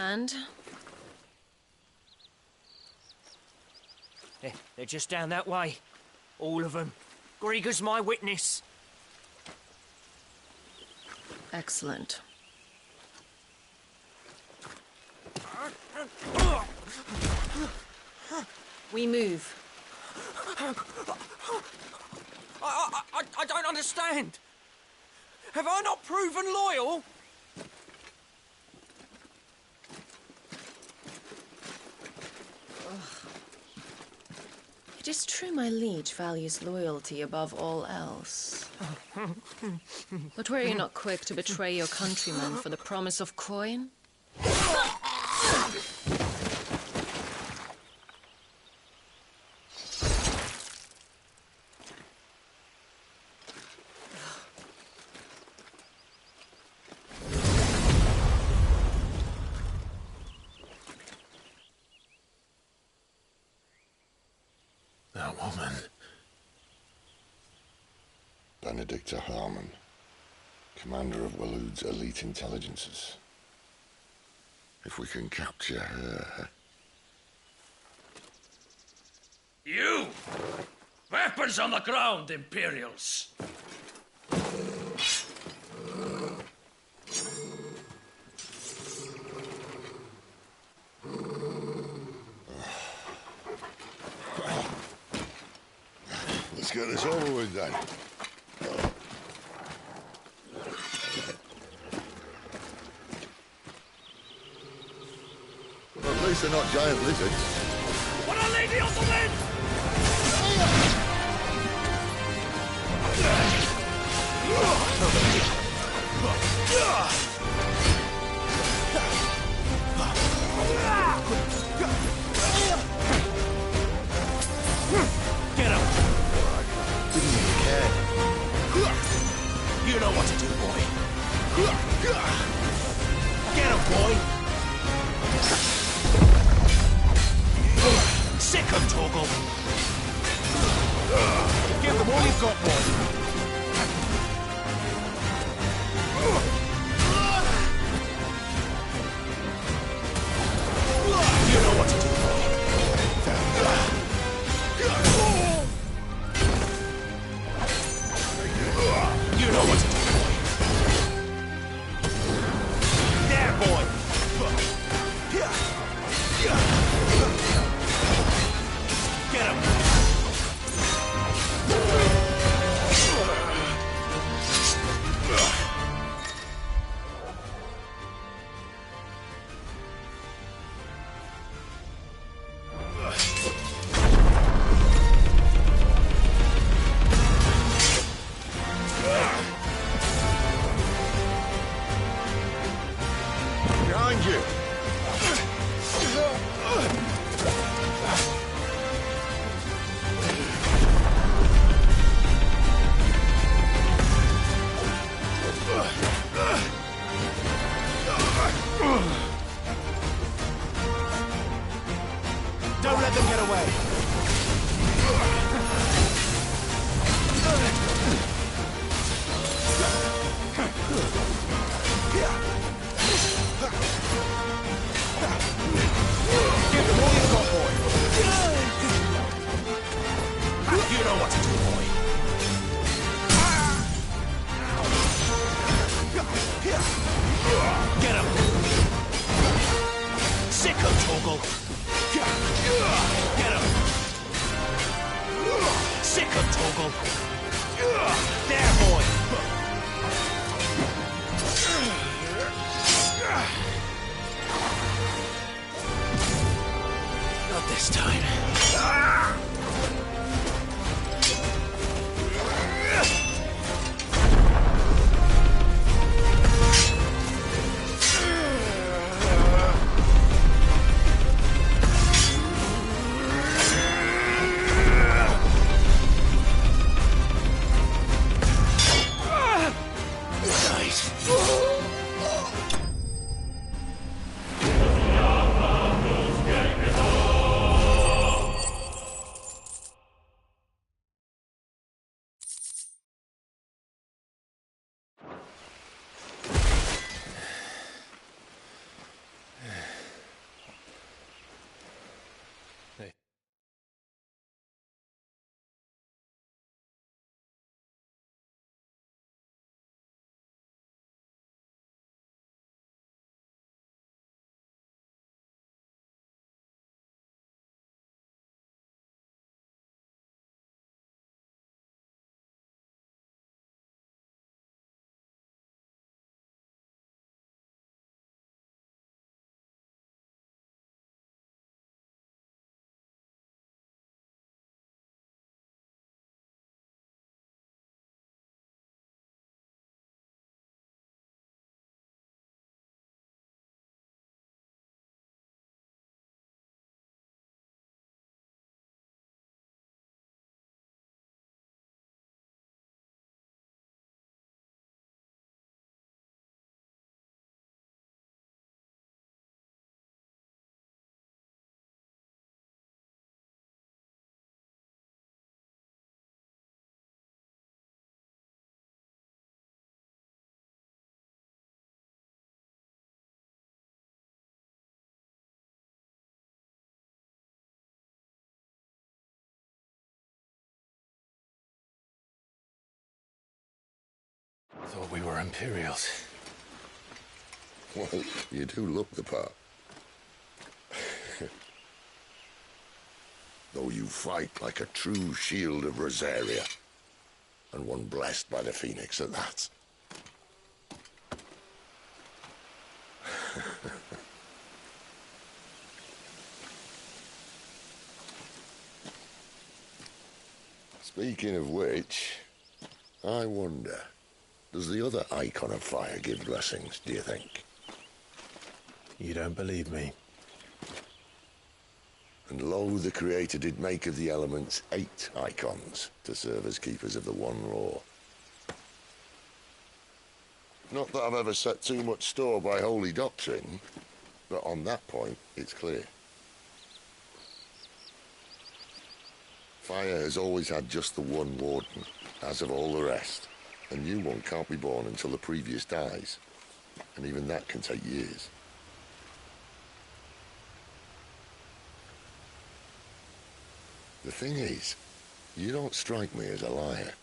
understand. They're just down that way. All of them. Grieger's my witness. Excellent. We move. I don't understand. Have I not proven loyal? It is true my liege values loyalty above all else. But were you not quick to betray your countrymen for the promise of coin? That woman. Benedicta Harmon, commander of Waloed's elite intelligences. If we can capture her... You! Weapons on the ground, Imperials! Let's get this over with then. Well, at least they're not giant lizards. What a lady of the wind! Get him! Didn't even care. You know what to do, boy. Get him, boy! Sick him, Torgal! Give them all you've got, boy! You know what to do, boy. You know what to do, boy. There, boy. Get him. Behind you! Don't let them get away. Give them all you've got, boy. You know what to do, boy. Get him. Sick him, Torgal. Get him. Sick him, Torgal. There, boy. Not this time. thought we were Imperials. Well, you do look the part. Though you fight like a true shield of Rosaria. And one blessed by the Phoenix at that. Speaking of which, I wonder, does the other icon of fire give blessings, do you think? You don't believe me? And lo, the Creator did make of the elements 8 icons to serve as keepers of the one law. Not that I've ever set too much store by holy doctrine, but on that point, it's clear. Fire has always had just the one warden, as of all the rest. A new one can't be born until the previous dies, and even that can take years. The thing is, you don't strike me as a liar.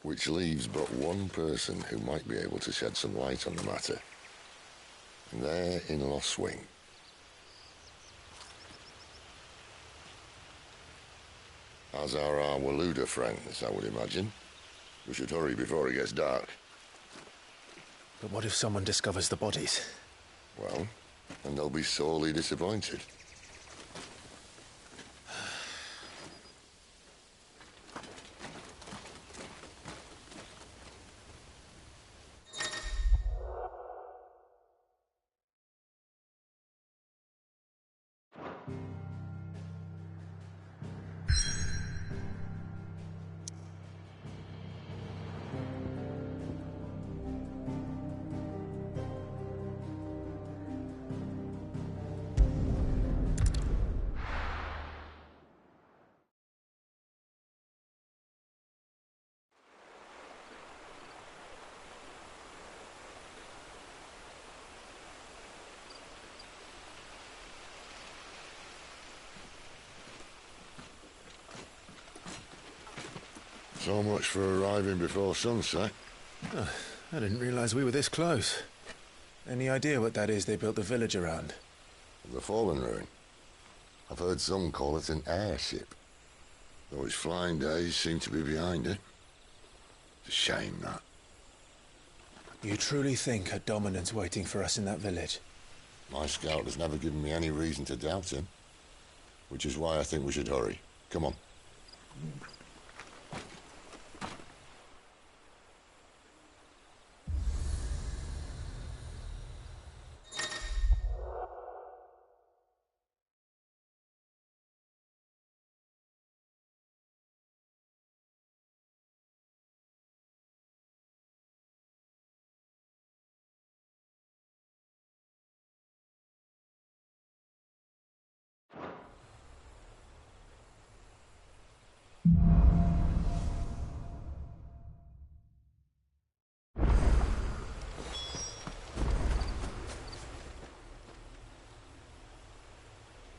Which leaves but one person who might be able to shed some light on the matter. And they're in Lost Swing. As are our Waluda friends, I would imagine. We should hurry before it gets dark. But what if someone discovers the bodies? Well, and they'll be sorely disappointed. So much for arriving before sunset. Oh, I didn't realize we were this close. Any idea what that is they built the village around? The Fallen Ruin. I've heard some call it an airship. Though his flying days seem to be behind it. It's a shame, that. You truly think a dominant's waiting for us in that village? My scout has never given me any reason to doubt him. Which is why I think we should hurry. Come on.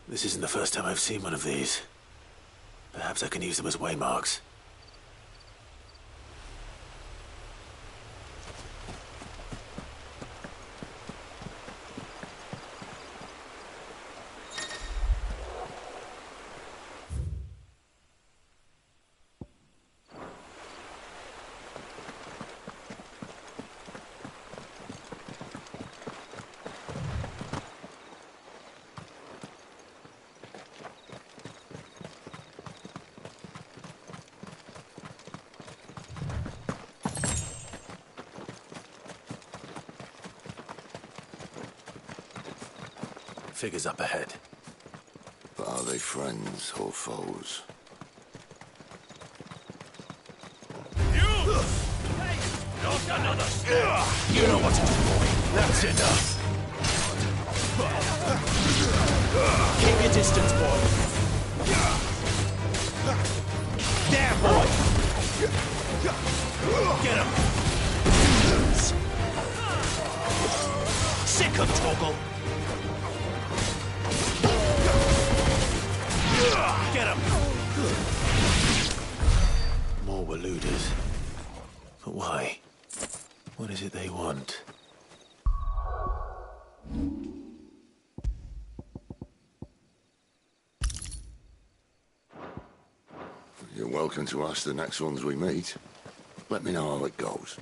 This isn't the first time I've seen one of these. Perhaps I can use them as waymarks. Figures up ahead. But are they friends or foes? You! Hey! Not another step! You know what to do, boy. That's enough. Keep your distance, boy. There, boy. Get him. Sick of Toggle. Get him. More will were looters. But why? What is it they want? You're welcome to ask the next ones we meet. Let me know how it goes.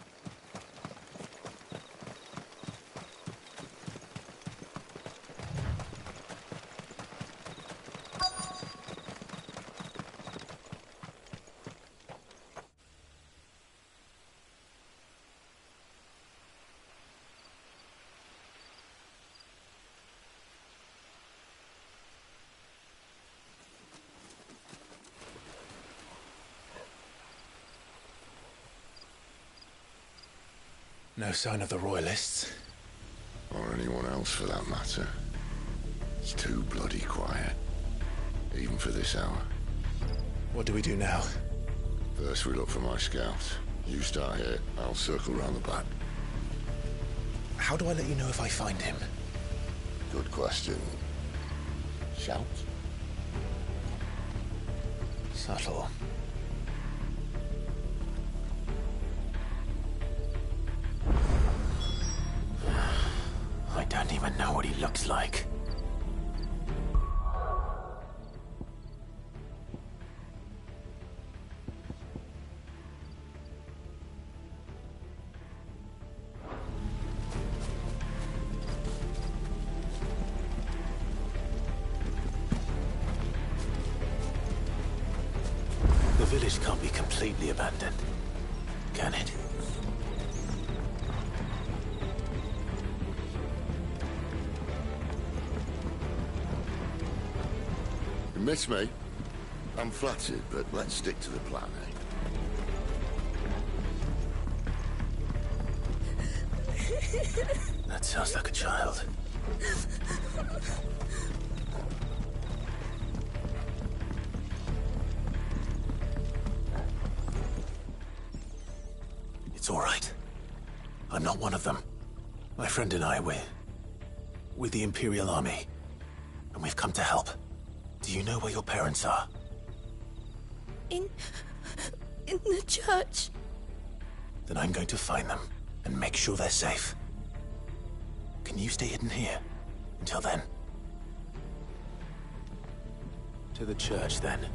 No sign of the Royalists. Or anyone else for that matter. It's too bloody quiet. Even for this hour. What do we do now? First we look for my scouts. You start here, I'll circle round the back. How do I let you know if I find him? Good question. Shout? Subtle. I don't even know what he looks like. The village can't be completely abandoned, can it? You miss me? I'm flattered, but let's stick to the plan, eh? That sounds like a child. It's all right. I'm not one of them. My friend and I, we're with the Imperial Army, and we've come to help. Do you know where your parents are? In the church. Then I'm going to find them and make sure they're safe. Can you stay hidden here until then? To the church, then.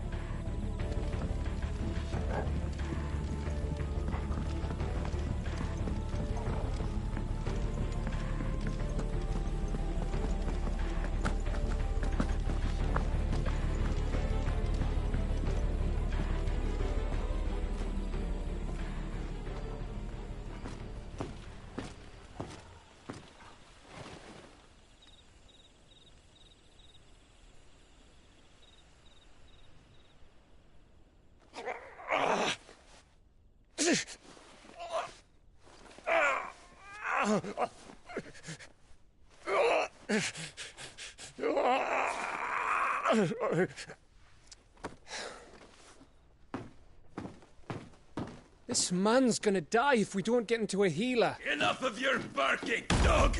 This man's gonna die if we don't get into a healer. Enough of your barking, dog!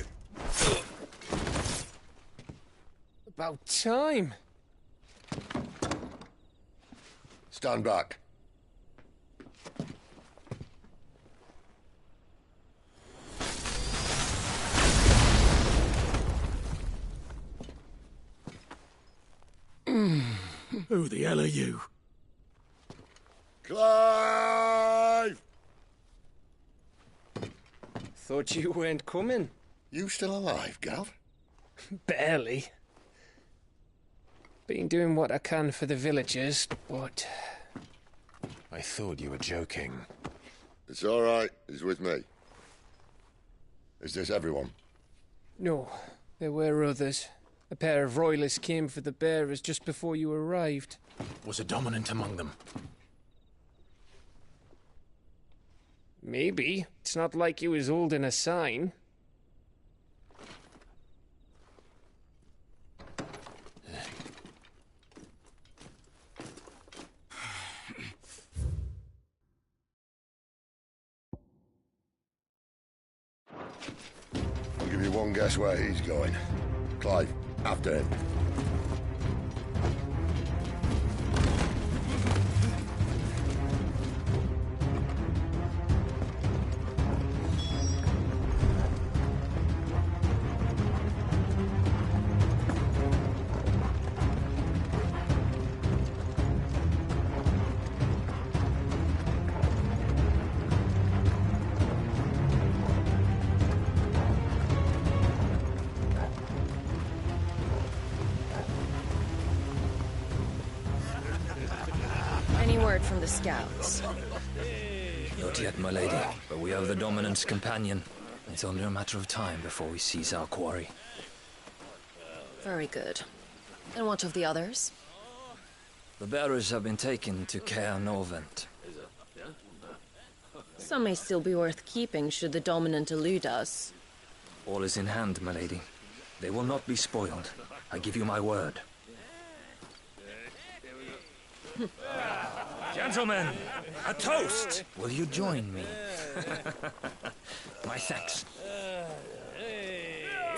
About time. Stand back. Who the hell are you? Clive! Thought you weren't coming. You still alive, Gav? Barely. Been doing what I can for the villagers, but... I thought you were joking. It's all right. He's with me. Is this everyone? No, there were others. A pair of royalists came for the bearers just before you arrived. Was a dominant among them? Maybe. It's not like he was holding a sign. I'll give you one guess where he's going. Clive, after him. heard from the scouts? Not yet, my lady, but we have the Dominant's companion. It's only a matter of time before we seize our quarry. Very good. And what of the others? The bearers have been taken to Caer Norvent. Some may still be worth keeping should the Dominant elude us. All is in hand, my lady. They will not be spoiled. I give you my word. Gentlemen, a toast! Will you join me? My thanks.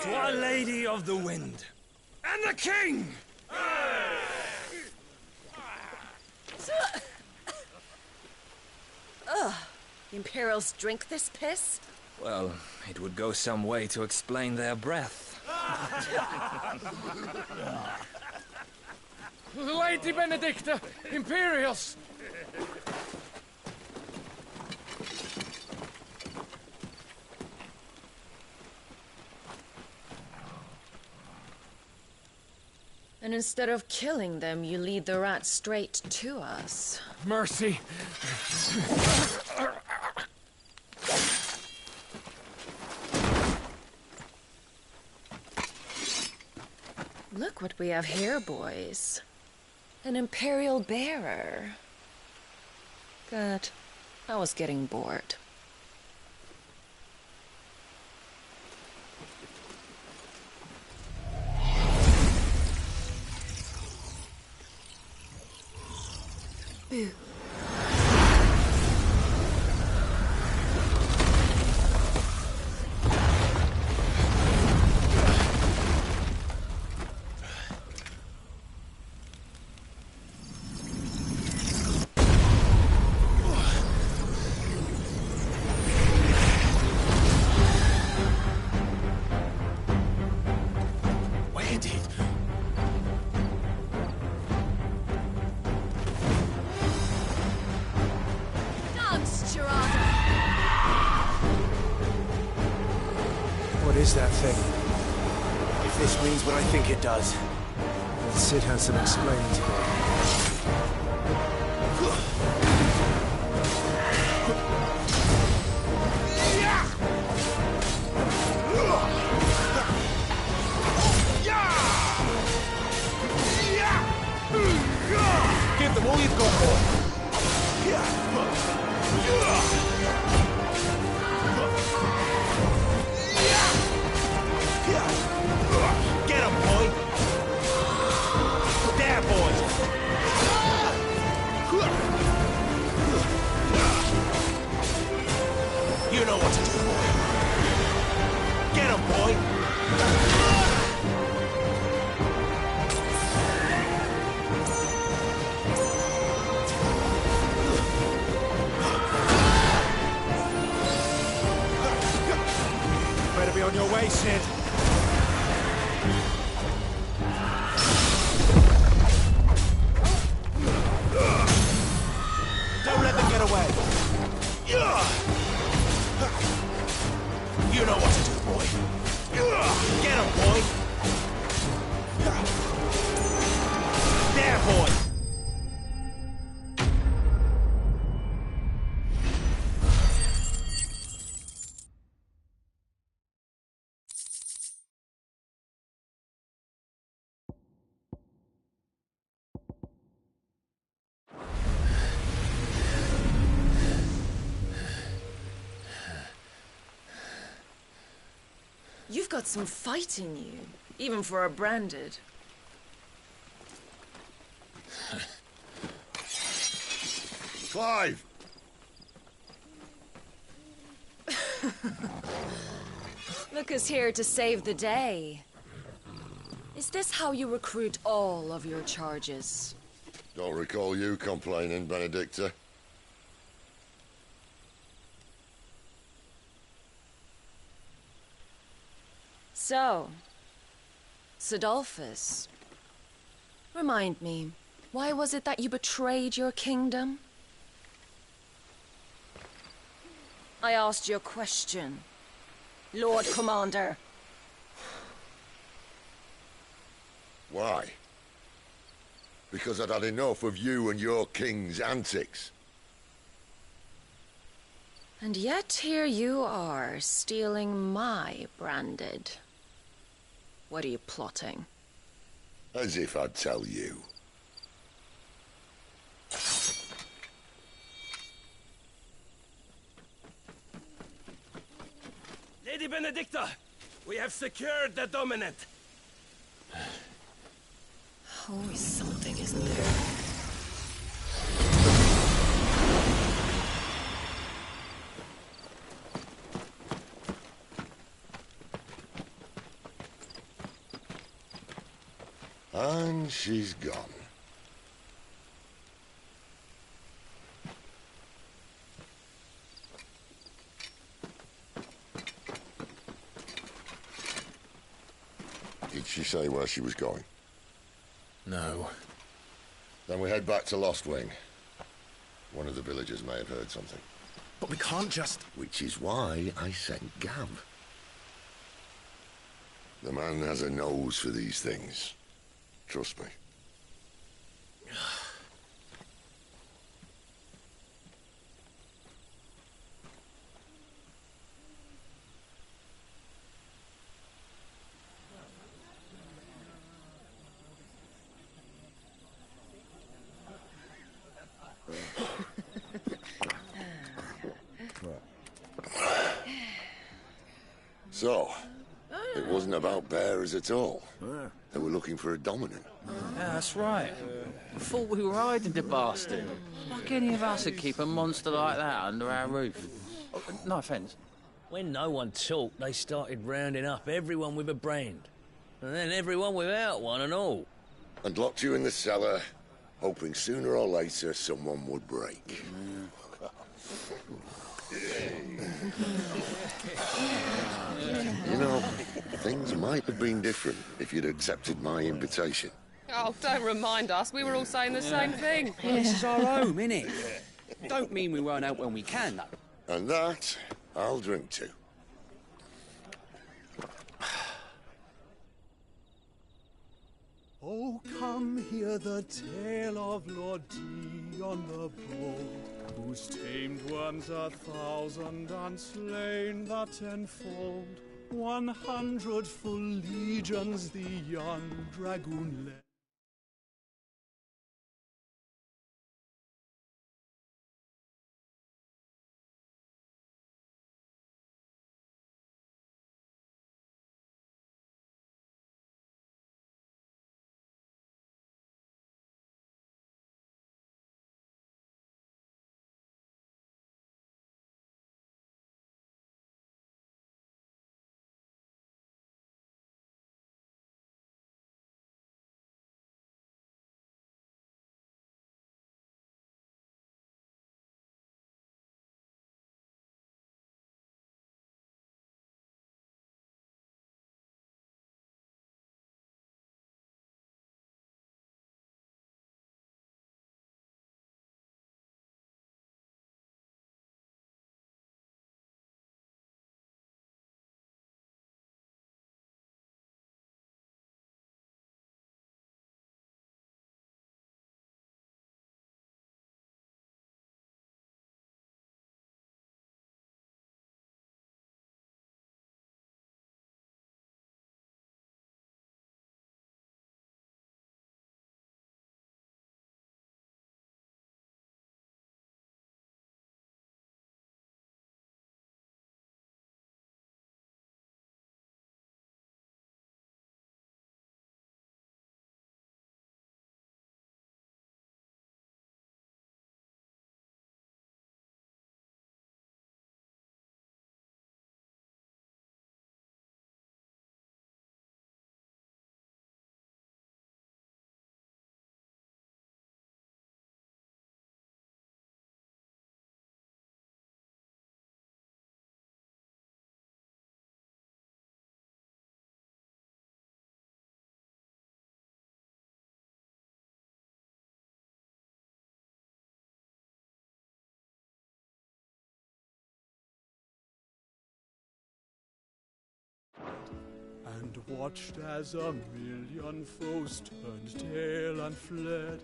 To Our Lady of the Wind. And the King! Ugh. The Imperials drink this piss? Well, it would go some way to explain their breath. Lady Benedicta! Imperials! And instead of killing them, you lead the rats straight to us. Mercy! Look what we have here, boys. An Imperial bearer. Good. I was getting bored. Boo. What is that thing? If this means what I think it does, then Sid has some explaining to do. Give them all you've got, boy. Get him, boy! There, boy! You know what to do, boy. Get him, boy! Better be on your way, Sid. Don't let them get away. You know what to do, boy. Get him, boy. There, boy. You've got some fight in you, even for a branded. Clive! Look who's here to save the day. Is this how you recruit all of your charges? Don't recall you complaining, Benedicta. So, Sidolphus, remind me, why was it that you betrayed your kingdom? I asked you a question, Lord Commander. Why? Because I'd had enough of you and your king's antics. And yet here you are, stealing my branded. What are you plotting? As if I'd tell you. Lady Benedicta, we have secured the dominant. Always something, isn't there? And she's gone. Did she say where she was going? No. Then we head back to Lost Wing. One of the villagers may have heard something. But we can't just... Which is why I sent Gav. The man has a nose for these things. Trust me. So, it wasn't about bearers at all. They were looking for a dominant. Yeah, that's right. Thought we were hiding the bastard. Like any of us would keep a monster like that under our roof. Oh, no offence. When no one talked, they started rounding up everyone with a brand. And then everyone without one and all. And locked you in the cellar, hoping sooner or later someone would break. You know, things might have been different if you'd accepted my invitation. Oh, don't remind us. We were all saying the same thing. This is our home, innit? Don't mean we won't out when we can, though. And that, I'll drink to. Oh, come hear the tale of Lord Dion the Bold, whose tamed worms 1,000 and slain the tenfold. 100 full legions the young dragoon led. and watched as a million foes turned tail and fled.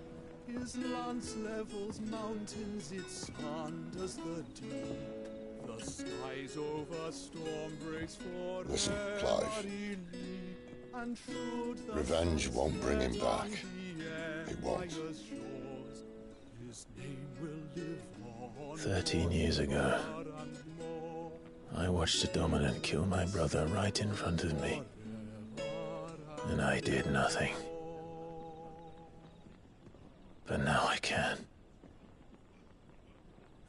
His lance levels mountains, it sanders the deep. The skies over storm breaks for Listen, Clive. Revenge won't bring him back. It won't. 13 years ago, I watched a dominant kill my brother right in front of me. And I did nothing. But now I can.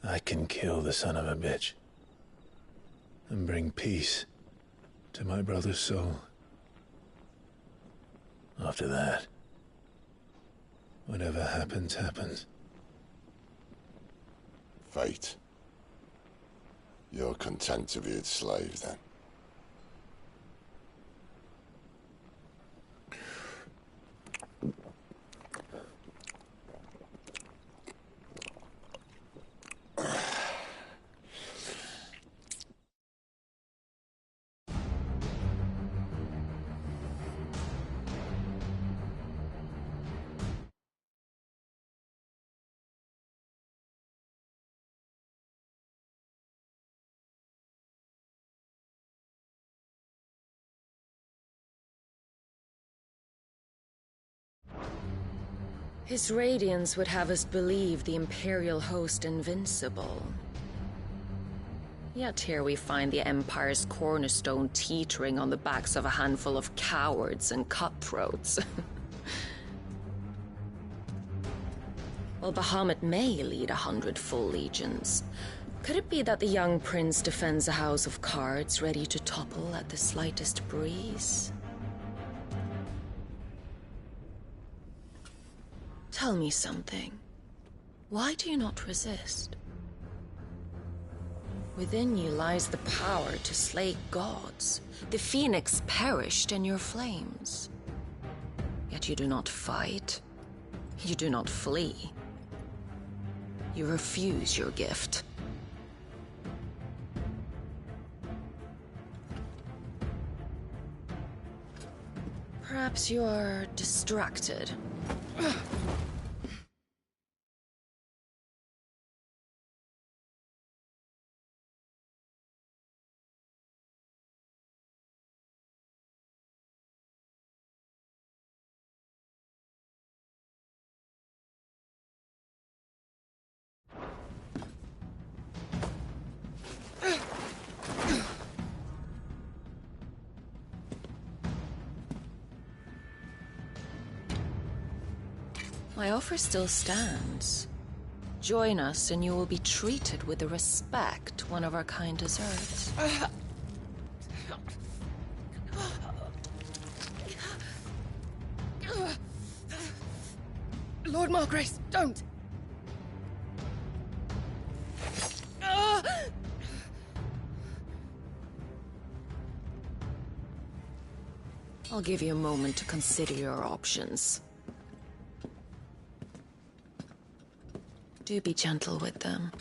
I can kill the son of a bitch. And bring peace to my brother's soul. After that, whatever happens, happens. Fate. You're content to be its slave, then? His radiance would have us believe the Imperial host invincible. Yet here we find the Empire's cornerstone teetering on the backs of a handful of cowards and cutthroats. Well, Bahamut may lead 100 full legions. Could it be that the young prince defends a house of cards ready to topple at the slightest breeze? Tell me something. Why do you not resist? Within you lies the power to slay gods. The Phoenix perished in your flames. Yet you do not fight. You do not flee. You refuse your gift. Perhaps you are distracted. My offer still stands. Join us and you will be treated with the respect one of our kind deserves. Lord Margrace, don't! I'll give you a moment to consider your options. Do be gentle with them.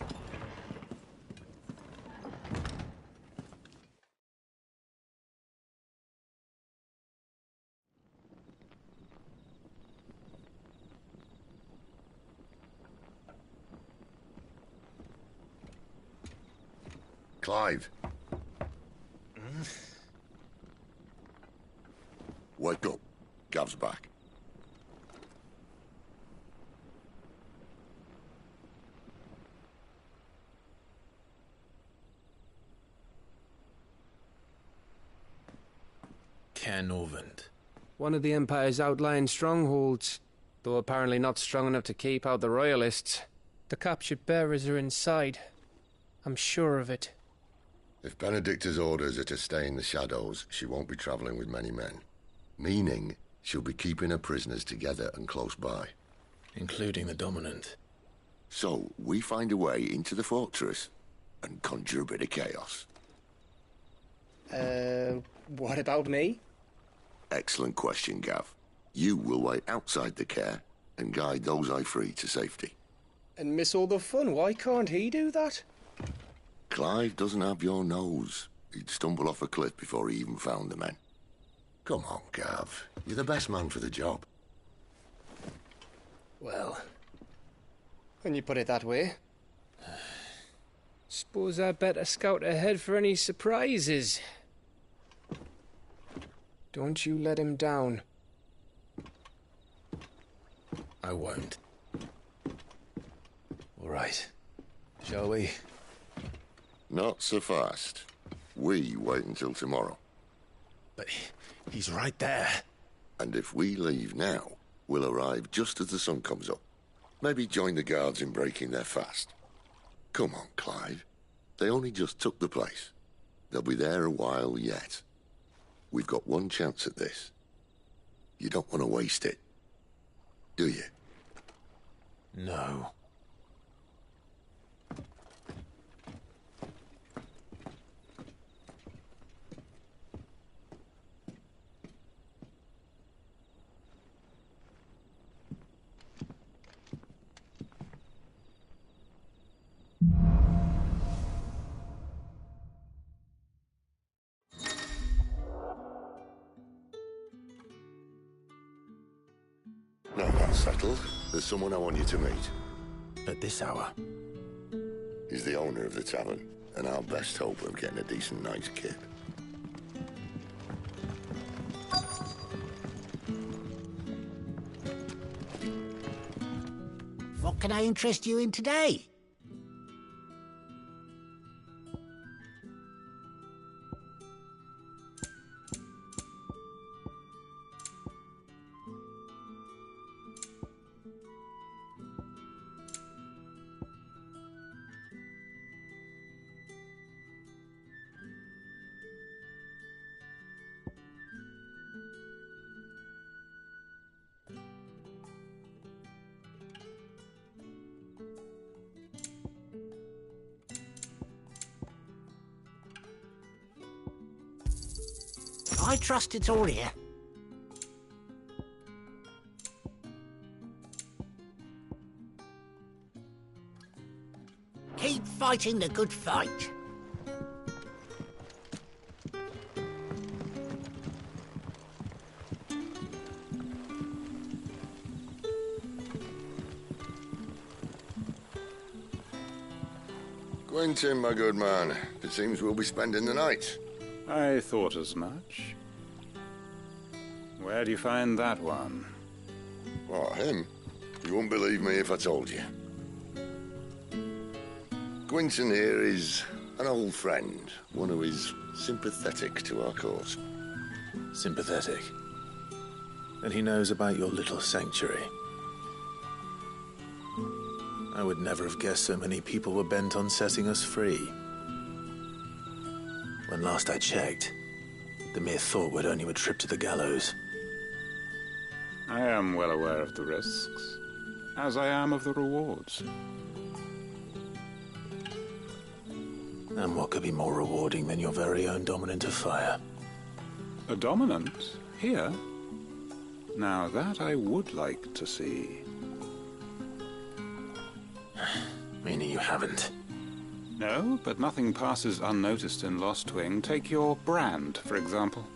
Clive. Wake up. Gav's back. Canovant. One of the Empire's outlying strongholds, though apparently not strong enough to keep out the Royalists. The captured bearers are inside. I'm sure of it. If Benedicta's orders are to stay in the shadows, she won't be travelling with many men. Meaning, she'll be keeping her prisoners together and close by. Including the Dominant. So, we find a way into the fortress and conjure a bit of chaos. What about me? Excellent question, Gav. You will wait outside the care and guide those I free to safety. And miss all the fun. Why can't he do that? Clive doesn't have your nose. He'd stumble off a cliff before he even found the men. Come on, Gav. You're the best man for the job. Well, when you put it that way, suppose I better scout ahead for any surprises. Don't you let him down. I won't. All right. Shall we? Not so fast. We wait until tomorrow. But he's right there. And if we leave now, we'll arrive just as the sun comes up. Maybe join the guards in breaking their fast. Come on, Clive. They only just took the place. They'll be there a while yet. We've got one chance at this. You don't want to waste it, do you? No. Now that's settled. There's someone I want you to meet. At this hour? He's the owner of the tavern, and our best hope of getting a decent night's kip. What can I interest you in today? I trust it's all here. Keep fighting the good fight. Quentin, my good man. It seems we'll be spending the night. I thought as much. Where do you find that one? What, him? You wouldn't believe me if I told you. Quentin here is an old friend, one who is sympathetic to our cause. Sympathetic. And he knows about your little sanctuary. I would never have guessed so many people were bent on setting us free. When last I checked, the mere thought would earn you a trip to the gallows. I am well aware of the risks, as I am of the rewards. And what could be more rewarding than your very own dominant of fire? A dominant? Here? Now that I would like to see. Meaning you haven't? No, but nothing passes unnoticed in Lost Wing. Take your brand, for example.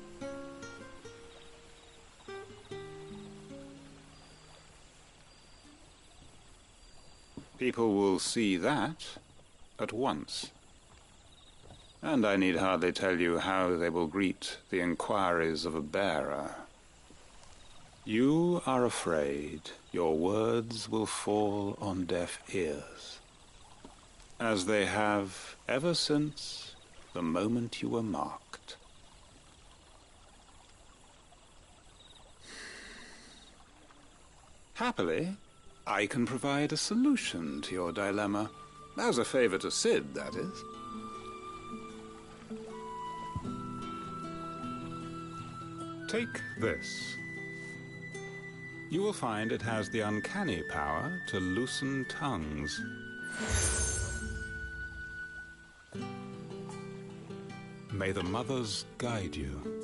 People will see that at once. And I need hardly tell you how they will greet the inquiries of a bearer. You are afraid your words will fall on deaf ears, as they have ever since the moment you were marked. Happily, I can provide a solution to your dilemma. As a favor to Sid, that is. Take this. You will find it has the uncanny power to loosen tongues. May the mothers guide you.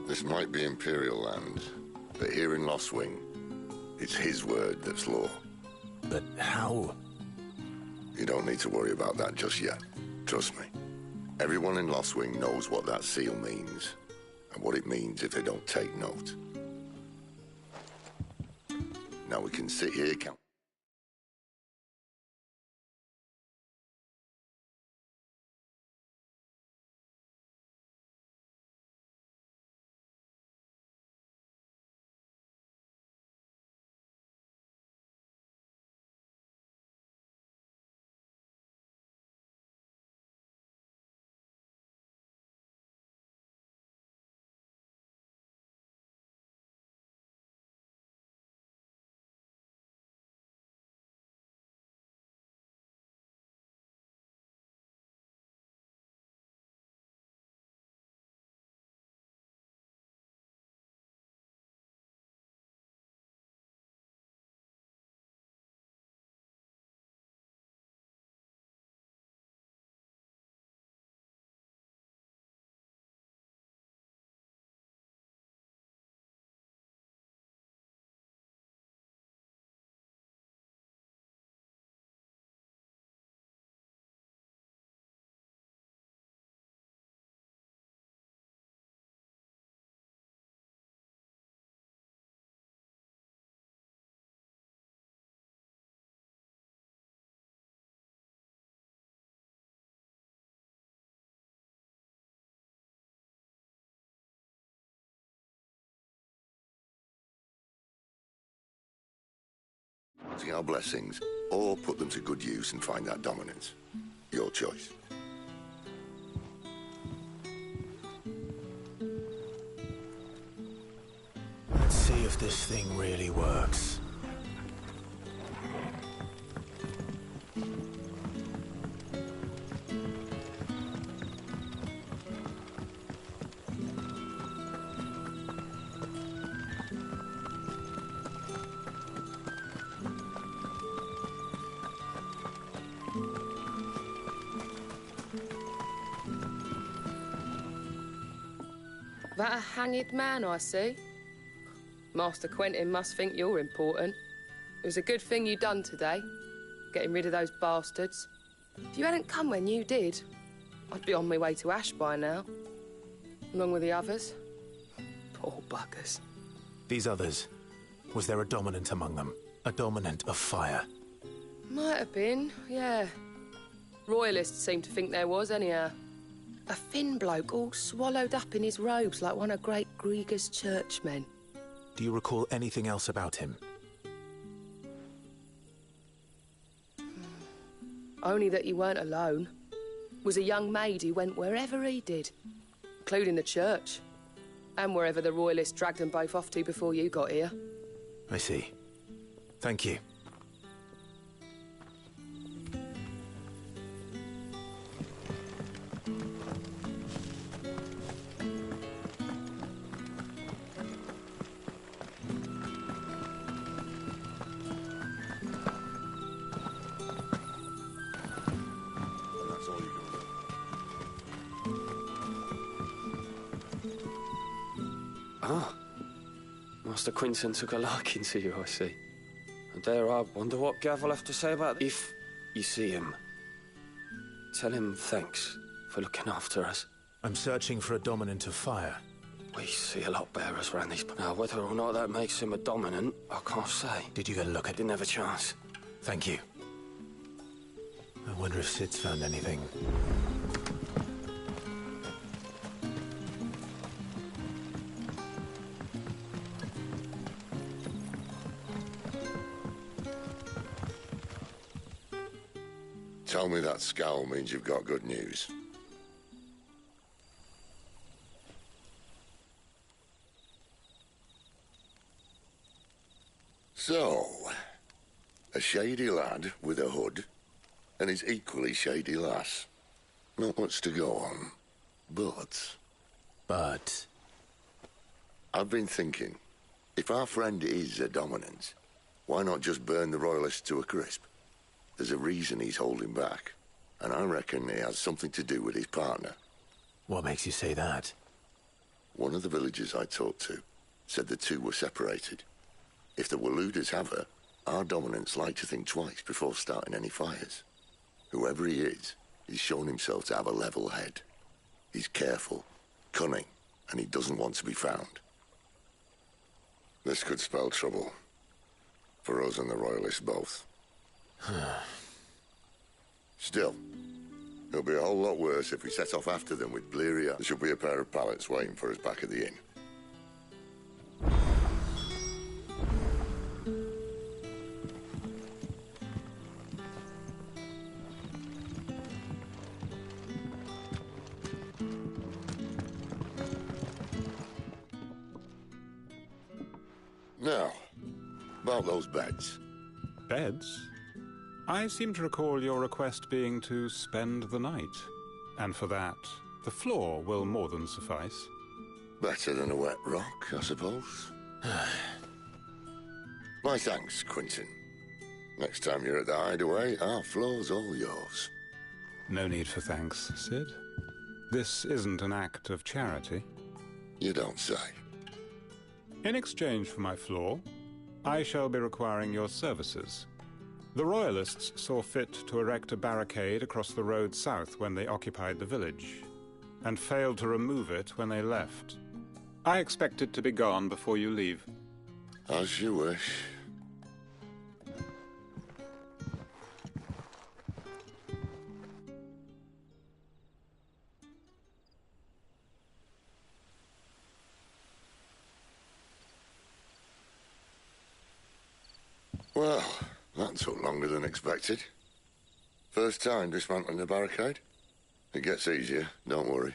This might be Imperial land, but here in Lost Wing, it's his word that's law. But how? You don't need to worry about that just yet. Trust me, everyone in Lost Wing knows what that seal means, and what it means if they don't take note. Now we can sit here count. Using our blessings, or put them to good use and find that dominance. Your choice. Let's see if this thing really works. That a hanged man I see? Master Quentin must think you're important. It was a good thing you done today, getting rid of those bastards. If you hadn't come when you did, I'd be on my way to Ash by now, along with the others. Poor buggers. These others, was there a dominant among them? A dominant of fire? Might have been, yeah. Royalists seem to think there was, anyhow. A thin bloke all swallowed up in his robes like one of Great Grieger's churchmen. Do you recall anything else about him? Only that he weren't alone. Was a young maid who went wherever he did, including the church, and wherever the Royalists dragged them both off to before you got here. I see. Thank you. Ah. Master Quinton took a liking to you, I see. And there I wonder what Gav will have to say about it. If you see him, tell him thanks for looking after us. I'm searching for a dominant of fire. We see a lot bearers around these, but now whether or not that makes him a dominant, I can't say. Did you get a look at it? Didn't have a chance. Thank you. I wonder if Sid's found anything. Tell me that scowl means you've got good news. So, a shady lad with a hood, and his equally shady lass. Not much to go on, but... I've been thinking, if our friend is a dominant, why not just burn the Royalists to a crisp? There's a reason he's holding back, and I reckon it has something to do with his partner. What makes you say that? One of the villagers I talked to said the two were separated. If the Waluders have her, our dominants like to think twice before starting any fires. Whoever he is, He's shown himself to have a level head. He's careful, cunning, and he doesn't want to be found. This could spell trouble. For us and the Royalists both. Still, it'll be a whole lot worse if we set off after them with Bleria. There should be a pair of pallets waiting for us back at the inn. Now, about those beds. Beds? I seem to recall your request being to spend the night. And for that, the floor will more than suffice. Better than a wet rock, I suppose. My thanks, Quinton. Next time you're at the hideaway, our floor's all yours. No need for thanks, Sid. This isn't an act of charity. You don't say. In exchange for my floor, I shall be requiring your services. The Royalists saw fit to erect a barricade across the road south when they occupied the village, and failed to remove it when they left. I expect it to be gone before you leave. As you wish. Well, that took longer than expected. First time dismantling the barricade? It gets easier, don't worry.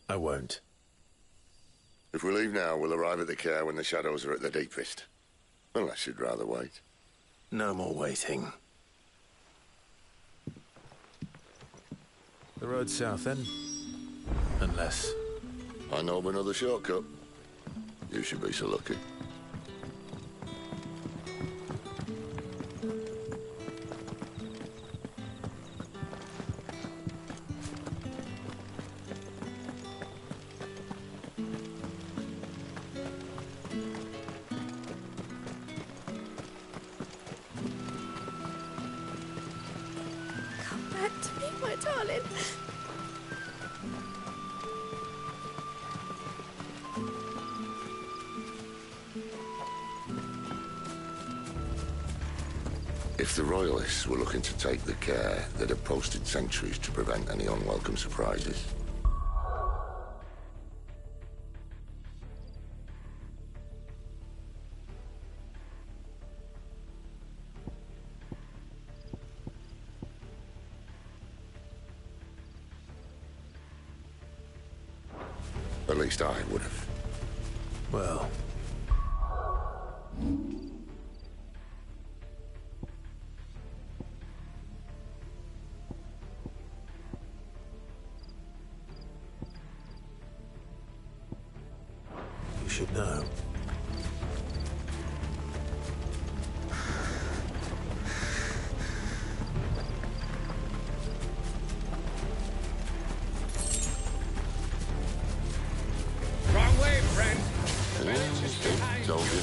I won't. If we leave now, we'll arrive at the care when the shadows are at their deepest. Unless you'd rather wait. No more waiting. The road south, then? Unless... I know of another shortcut. You should be so lucky. Back to me, my darling. If the Royalists were looking to take the care, they'd have posted sentries to prevent any unwelcome surprises. At least I would have. Well... you should know. Wrong way, friend. Told you.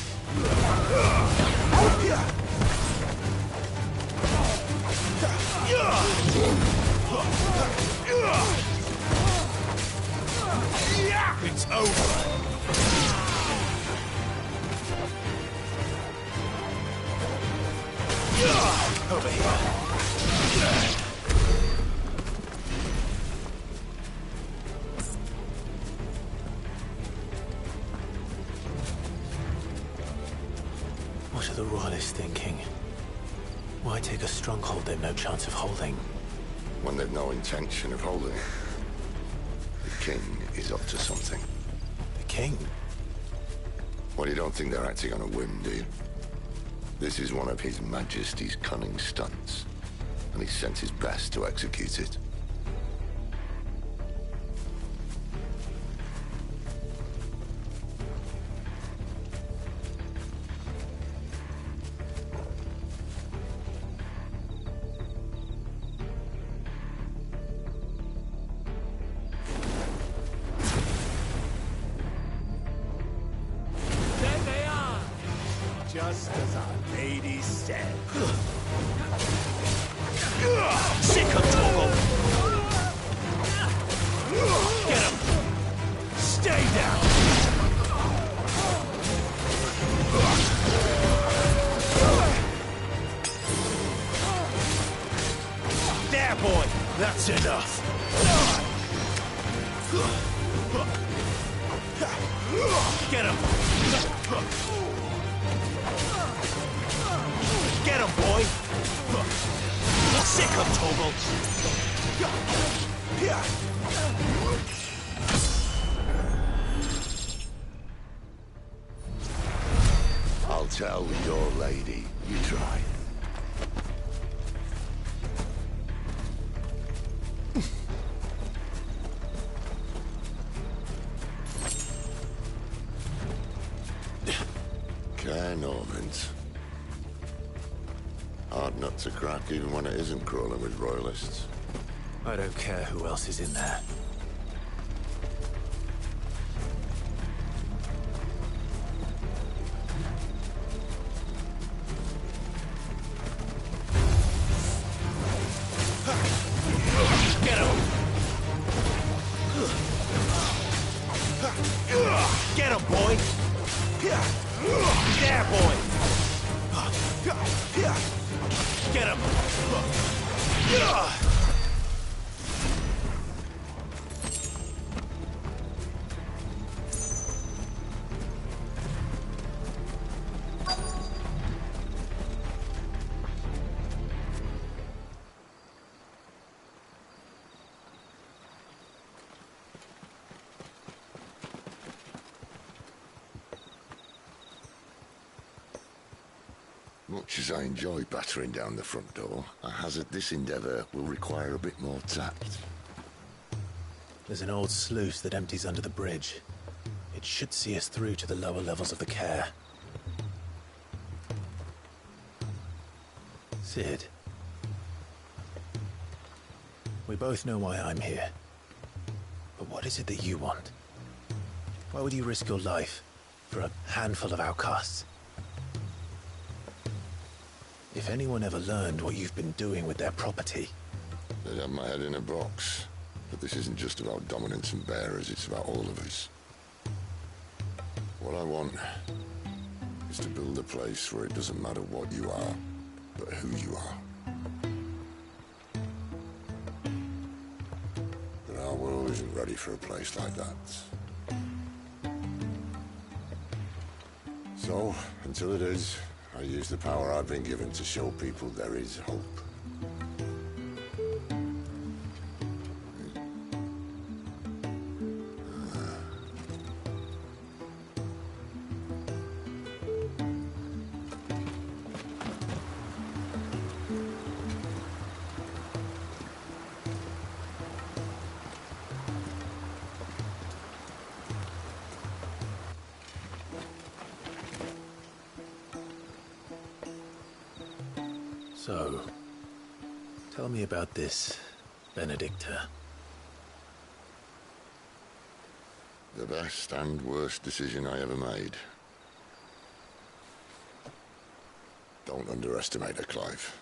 It's over. Over here. What are the Royalists thinking? Why take a stronghold they've no chance of holding? When they've no intention of holding it. The king is up to something. The king? Well, you don't think they're acting on a whim, do you? This is one of His Majesty's cunning stunts, and he's sent his best to execute it. There they are. Just as our lady said. Sick of trouble! Stay down! There, boy! That's enough! Get him! Get him, boy! Sick of Toggle! I'll tell your lady you tried. Care Normans. Hard nut to crack even when it isn't crawling with royalists. I don't care who else is in there. Get him! Get him, boy! There, boy! Get him! Much as I enjoy battering down the front door, I hazard this endeavour will require a bit more tact. There's an old sluice that empties under the bridge. It should see us through to the lower levels of the care. Sid. We both know why I'm here. But what is it that you want? Why would you risk your life for a handful of outcasts? If anyone ever learned what you've been doing with their property... They'd have my head in a box. But this isn't just about dominance and bearers, it's about all of us. What I want is to build a place where it doesn't matter what you are, but who you are. But our world isn't ready for a place like that. So, until it is, I use the power I've been given to show people there is hope. So, tell me about this, Benedicta. The best and worst decision I ever made. Don't underestimate her, Clive.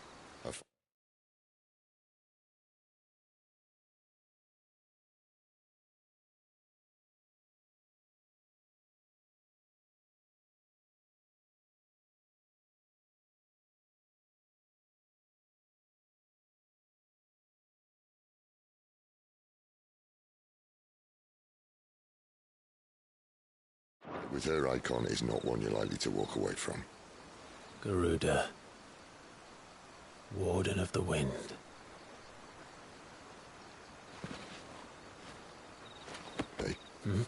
With her icon, is not one you're likely to walk away from. Garuda. Warden of the Wind. Hey? Hmm?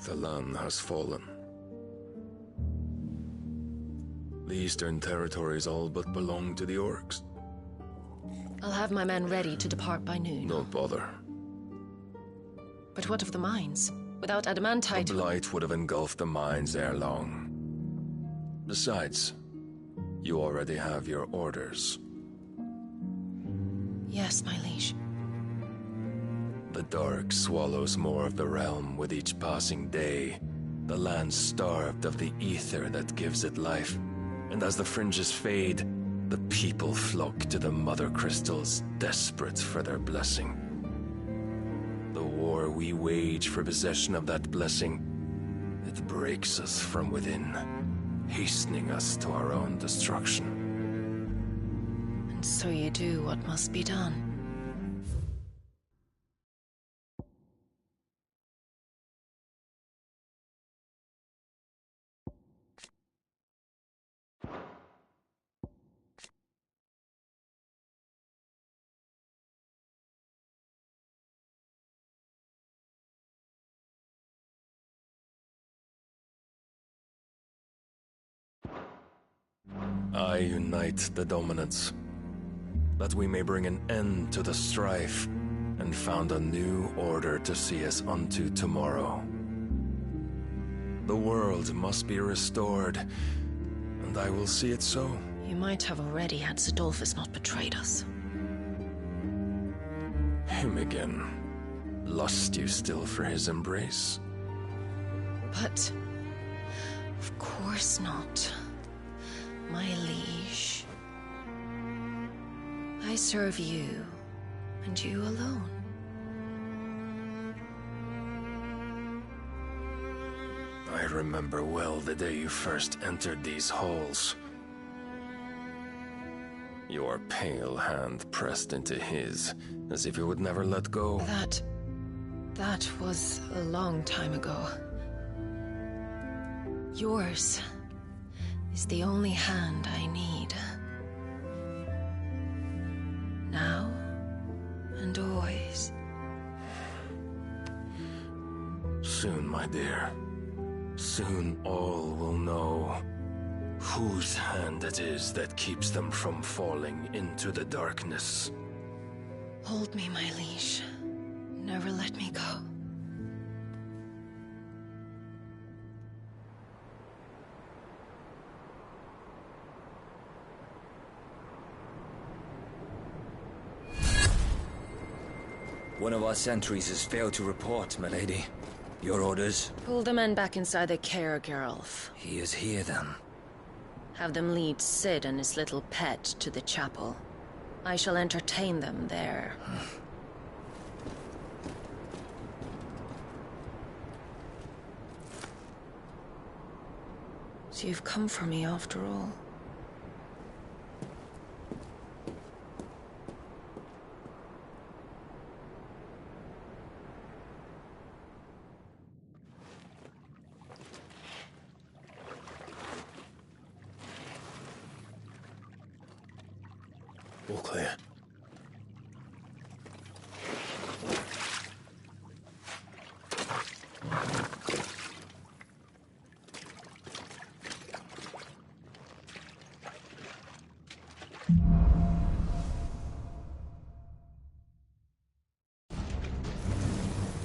The land has fallen. The Eastern Territories all but belong to the orcs. I'll have my men ready to depart by noon. Don't bother. But what of the mines? Without adamantite... The blight would have engulfed the mines ere long. Besides, you already have your orders. Yes, my liege. The dark swallows more of the realm with each passing day. The land starved of the ether that gives it life. And as the fringes fade, the people flock to the mother crystals, desperate for their blessing. The war we wage for possession of that blessing, it breaks us from within, hastening us to our own destruction. And so you do what must be done. I unite the dominants, that we may bring an end to the strife, and found a new order to see us unto tomorrow. The world must be restored, and I will see it so. You might have already had Zidolphus not betrayed us. Him again. Lust you still for his embrace? But... of course not. My liege. I serve you, and you alone. I remember well the day you first entered these halls. Your pale hand pressed into his, as if you would never let go. That was a long time ago. Yours is the only hand I need. Now and always. Soon, my dear. Soon all will know whose hand it is that keeps them from falling into the darkness. Hold me, my liege. Never let me go. One of our sentries has failed to report, my lady. Your orders? Pull the men back inside the care, Geralf. He is here, then. Have them lead Sid and his little pet to the chapel. I shall entertain them there. So you've come for me after all. All clear.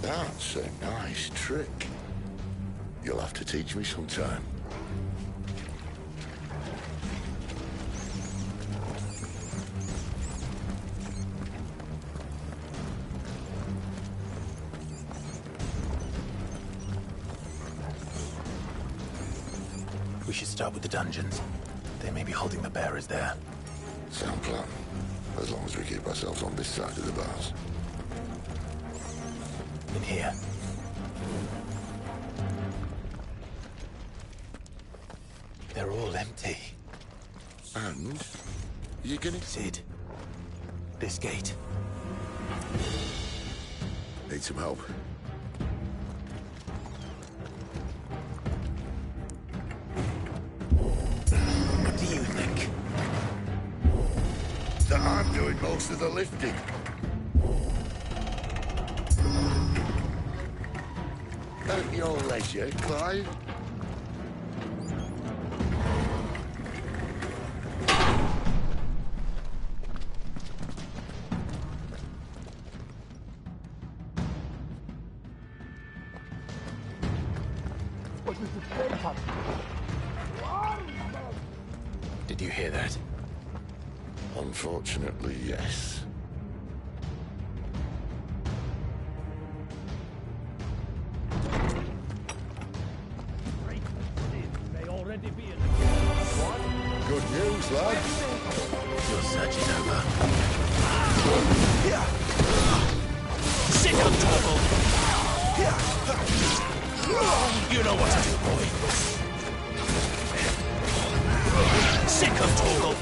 That's a nice trick. You'll have to teach me sometime. We should start with the dungeons. They may be holding the bearers there. Sound plan. As long as we keep ourselves on this side of the bars. In here. They're all empty. And? You're gonna... Sid. This gate. Need some help. What do you think? That I'm doing most of the lifting. your leisure, Clive. Did you hear that? Unfortunately, yes. Good news, lad. Your search is over. Sit up, Torval! You know what to do, boy. Sick of Torval!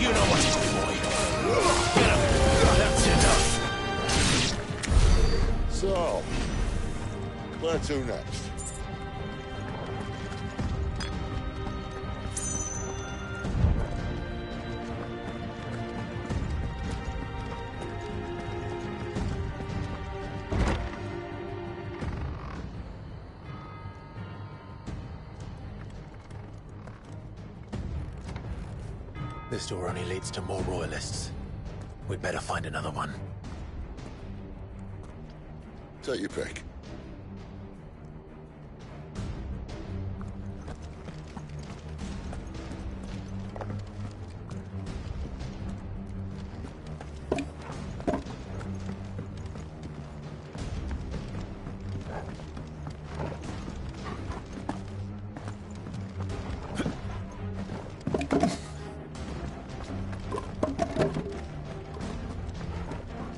You know what to do, boy. Get up! That's enough! So, where to next? This door only leads to more royalists. We'd better find another one. Take your pick.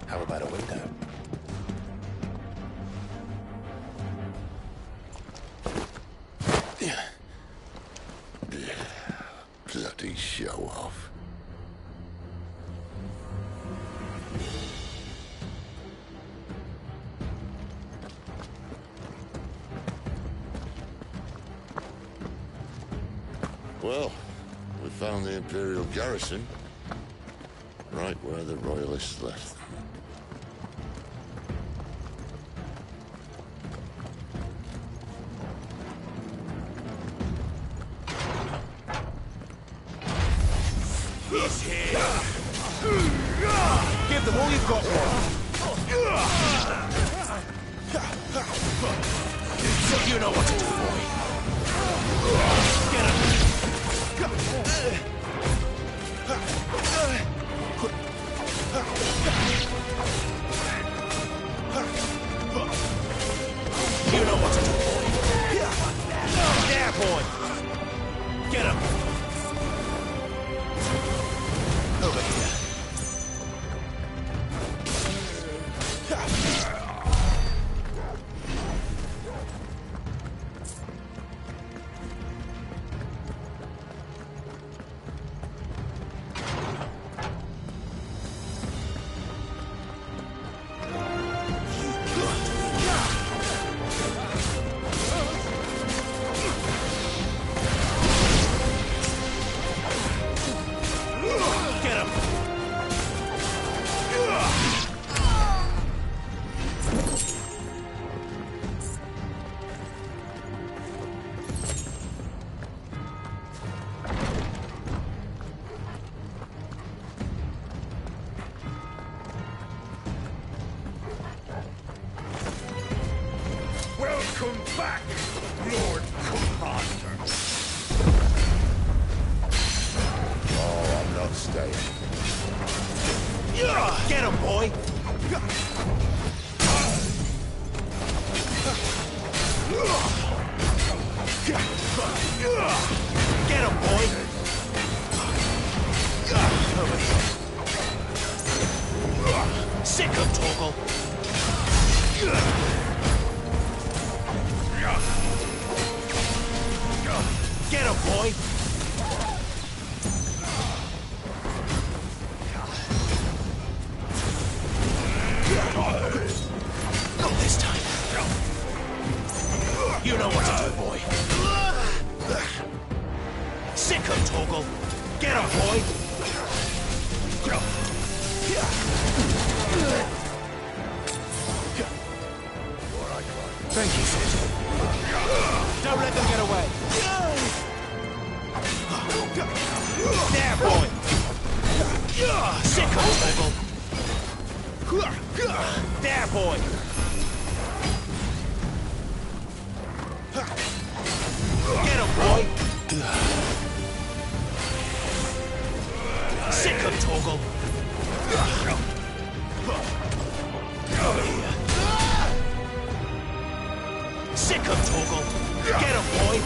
How about a window? Bloody show off. Well, we found the Imperial garrison, right where the Royalists left them. He's here! Give them all you've got, boy! You know what to do, boy! Get him! You know what to do, boy! Yeah, boy! Get him! Over here. Welcome back, Lord Commander. Oh, I'm not staying. Get him, boy! Get him, boy! Over here. Sick of Torgal! Get him, boy! Not this time. You know what to do, boy. Sick of Torgal! Get him, boy! Thank you, Sid. Don't let them get away. There, boy. Sick of there, boy. Get him, boy. Sick him, Torgal. Over here. Sick him, Torgal. Get him, boy.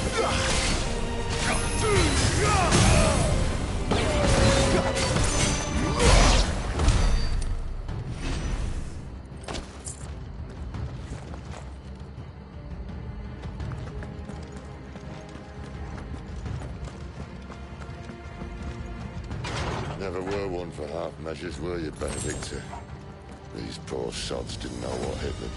Never were one for half measures, were you, Benedicta? These poor sods didn't know what hit them.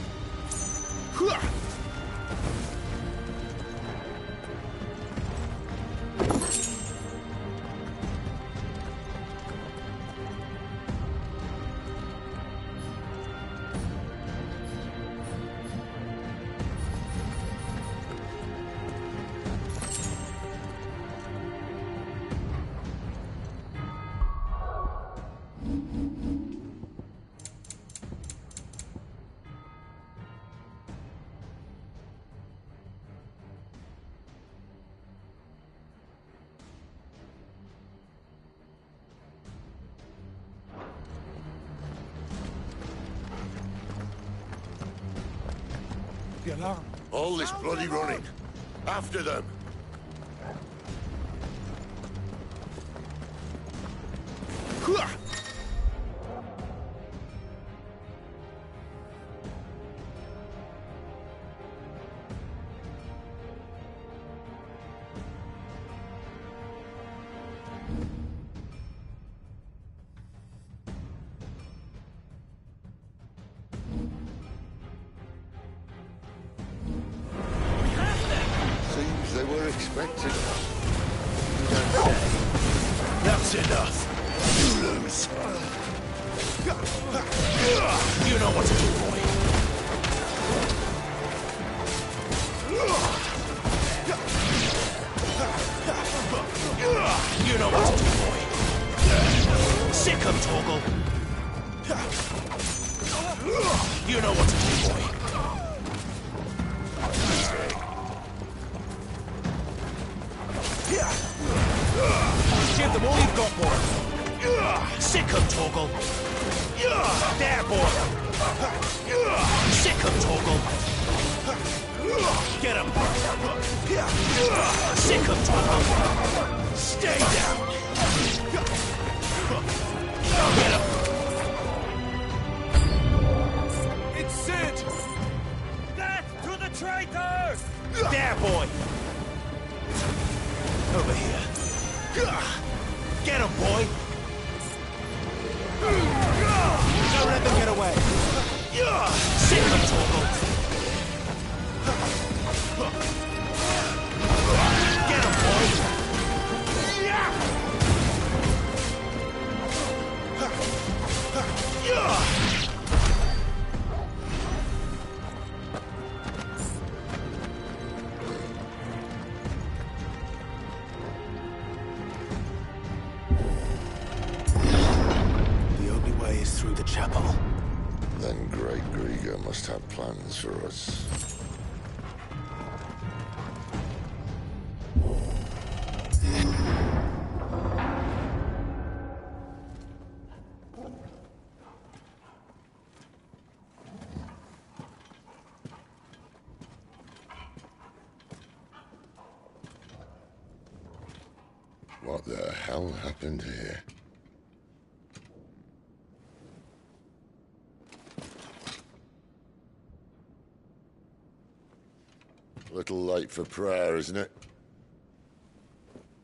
All this bloody running. After them. They were expecting us. You don't say. That's enough. You lose. You know what to do, boy. You know what to do, boy. Sick him, Torgal. You know what to do, boy. Give them all you've got, boy. Sick him, Torgal. There, boy. Sick him, Torgal. Get him. Sick him, Torgal. Stay down. Get him. It's Sid. Death to the traitors. There, boy. Over here. Get him, boy! Don't let them get away! Sick him, Torgal! Get him, boy! Through the chapel. Then Great Grieger must have plans for us. What the hell happened here? Little late for prayer, isn't it?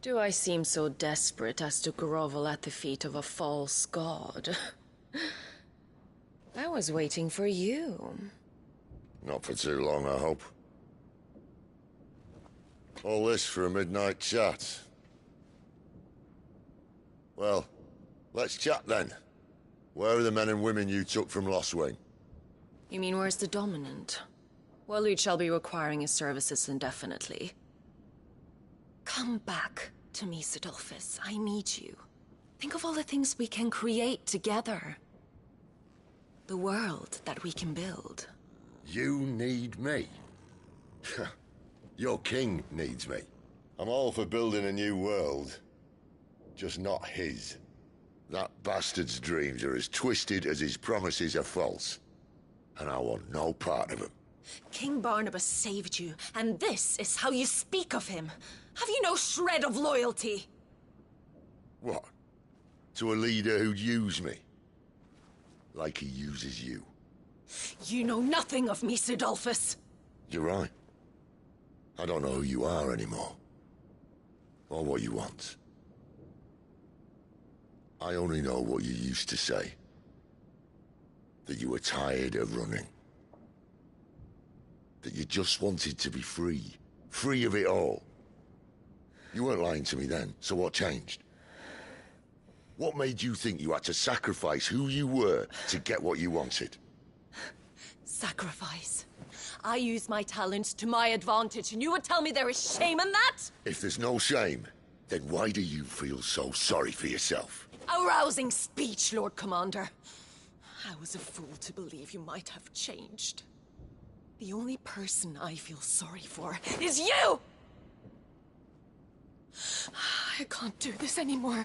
Do I seem so desperate as to grovel at the feet of a false god? I was waiting for you. Not for too long, I hope. All this for a midnight chat. Well, let's chat then. Where are the men and women you took from Lost Wing? You mean where's the dominant? Waleed shall be requiring his services indefinitely. Come back to me, Sidolphus. I need you. Think of all the things we can create together. The world that we can build. You need me? Your king needs me. I'm all for building a new world. Just not his. That bastard's dreams are as twisted as his promises are false. And I want no part of them. King Barnabas saved you, and this is how you speak of him. Have you no shred of loyalty? What? To a leader who'd use me? Like he uses you. You know nothing of me, Sidolphus. You're right. I don't know who you are anymore. Or what you want. I only know what you used to say. That you were tired of running. That you just wanted to be free. Free of it all. You weren't lying to me then, so what changed? What made you think you had to sacrifice who you were to get what you wanted? Sacrifice. I use my talents to my advantage, and you would tell me there is shame in that? If there's no shame, then why do you feel so sorry for yourself? A rousing speech, Lord Commander. I was a fool to believe you might have changed. The only person I feel sorry for is you! I can't do this anymore.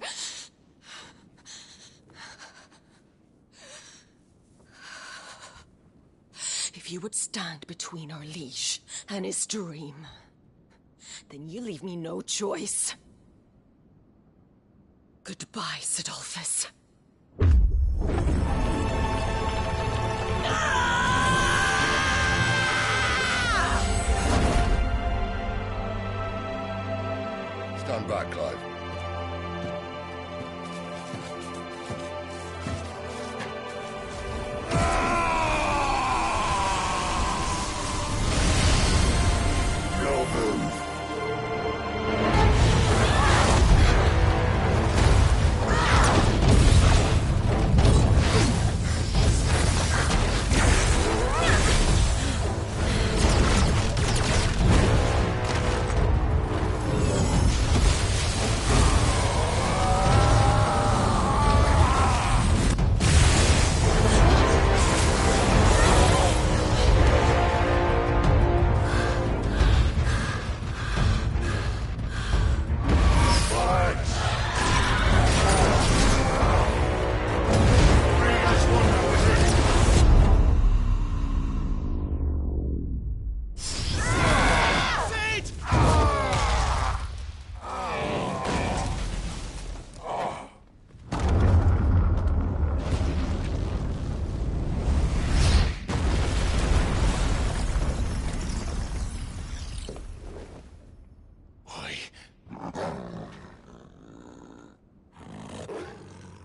If you would stand between our liege and his dream, then you leave me no choice. Goodbye, Sidolphus. Stand back, Clive. No move.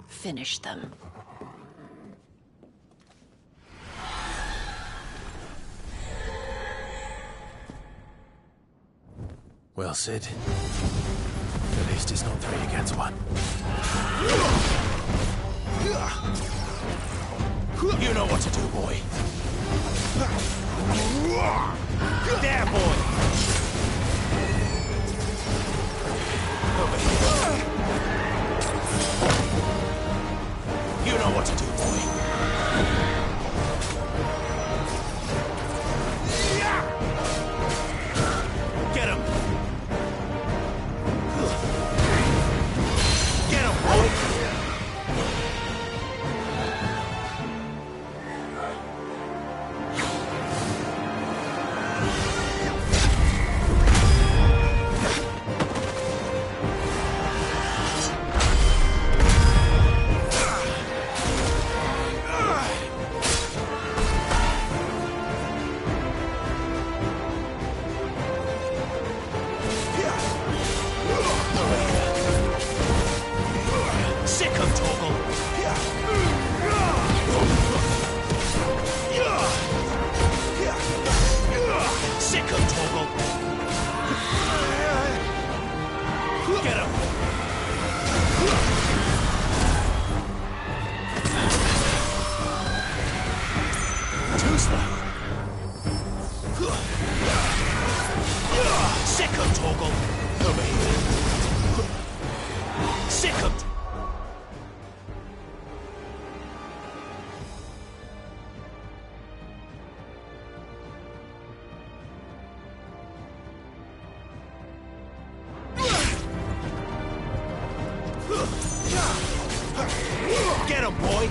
Finish them. Well, Sid. At least it's not 3 against 1. You know what to do, boy. There, boy! Over here. You know what to do, boy. Get him! Get him, boy! Sick Second, Torgal! Over here. Second! Get him, boy!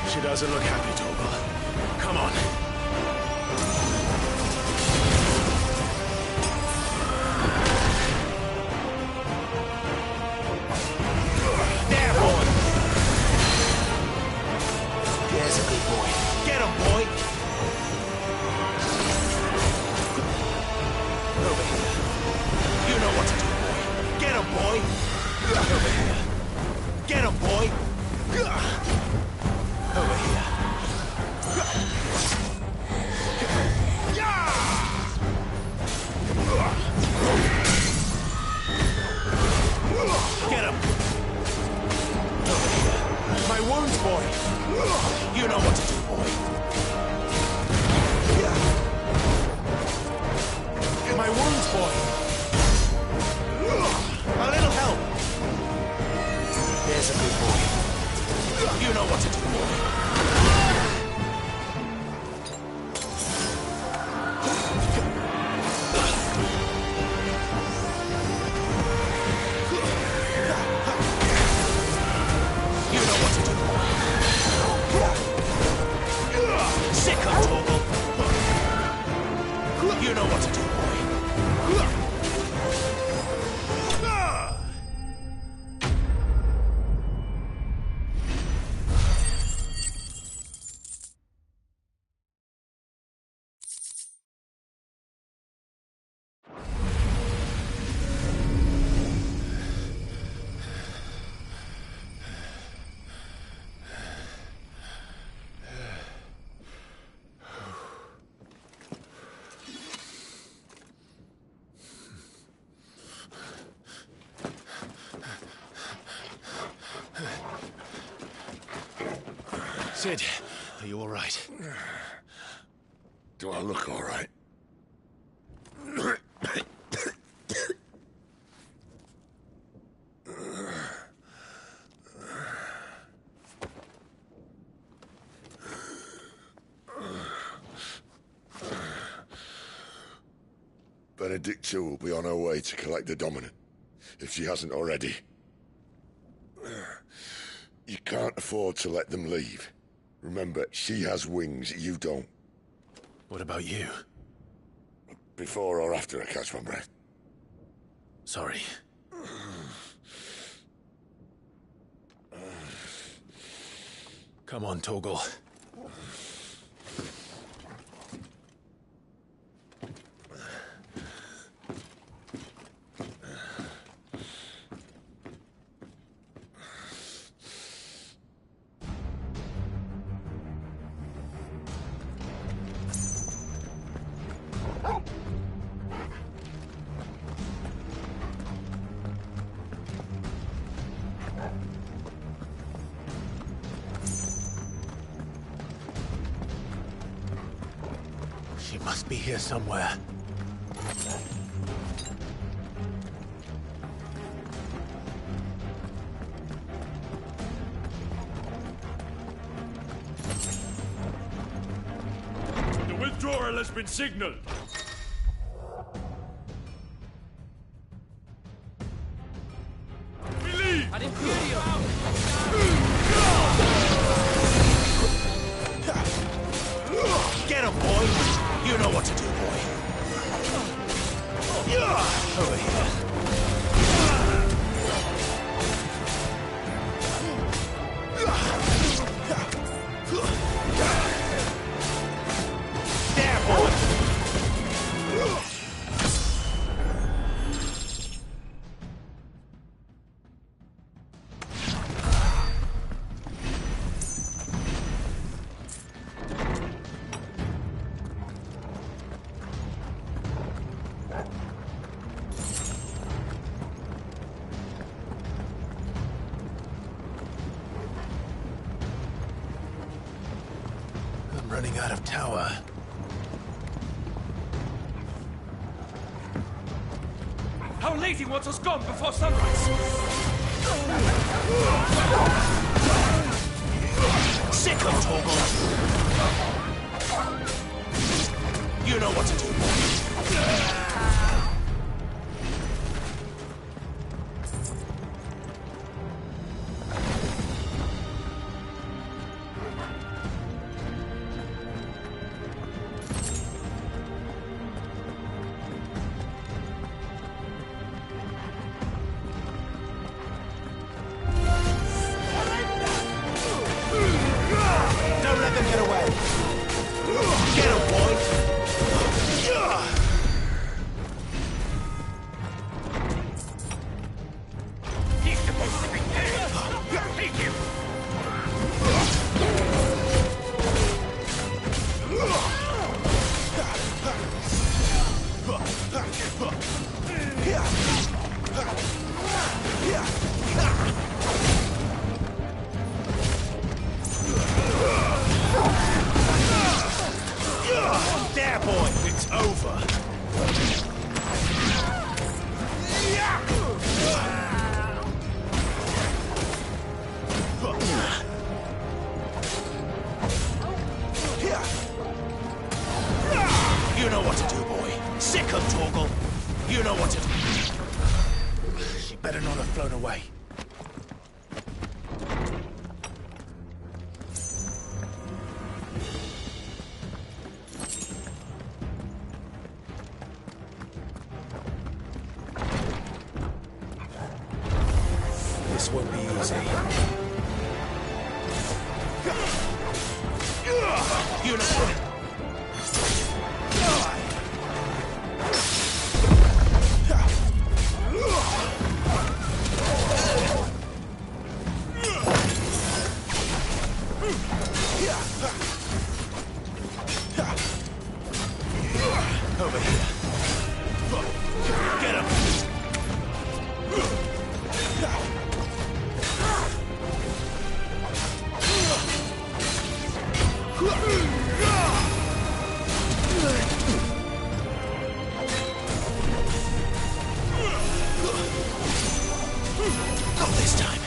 She doesn't look happy, Torgal. Come on. There, boy! There's a good boy. Get him, boy! Over here. You know what to do, boy. Get him, boy! Over here. Get him, boy! Over here. Get him! Over here. My wounds, boy! You know what to do, boy. My wounds, boy! A little help! There's a good boy. You know what to do, boy. You know what to do, boy. Sick of Torgal. You know what to do, boy. Sid, are you all right? Do I look all right? Benedicta will be on her way to collect the Dominant, if she hasn't already. You can't afford to let them leave. Remember, she has wings, you don't. What about you? Before or after I catch my breath? Sorry. Come on, Torgal. She must be here somewhere. The withdrawal has been signaled. We leave! An Imperial! Get him, boy! You know what to do, boy. Over here. There, boy! running out of tower. Our lady wants us gone before sunrise! Sick of Torgal! You know what to do. Don't let them get away! Get him, boy! He's supposed to be dead! Take him! There, boy! It's over! You know what to do, boy. Sick of Torgal. You know what to do. She better not have flown away. This won't be easy. You know. Over here. Get him. Not this time.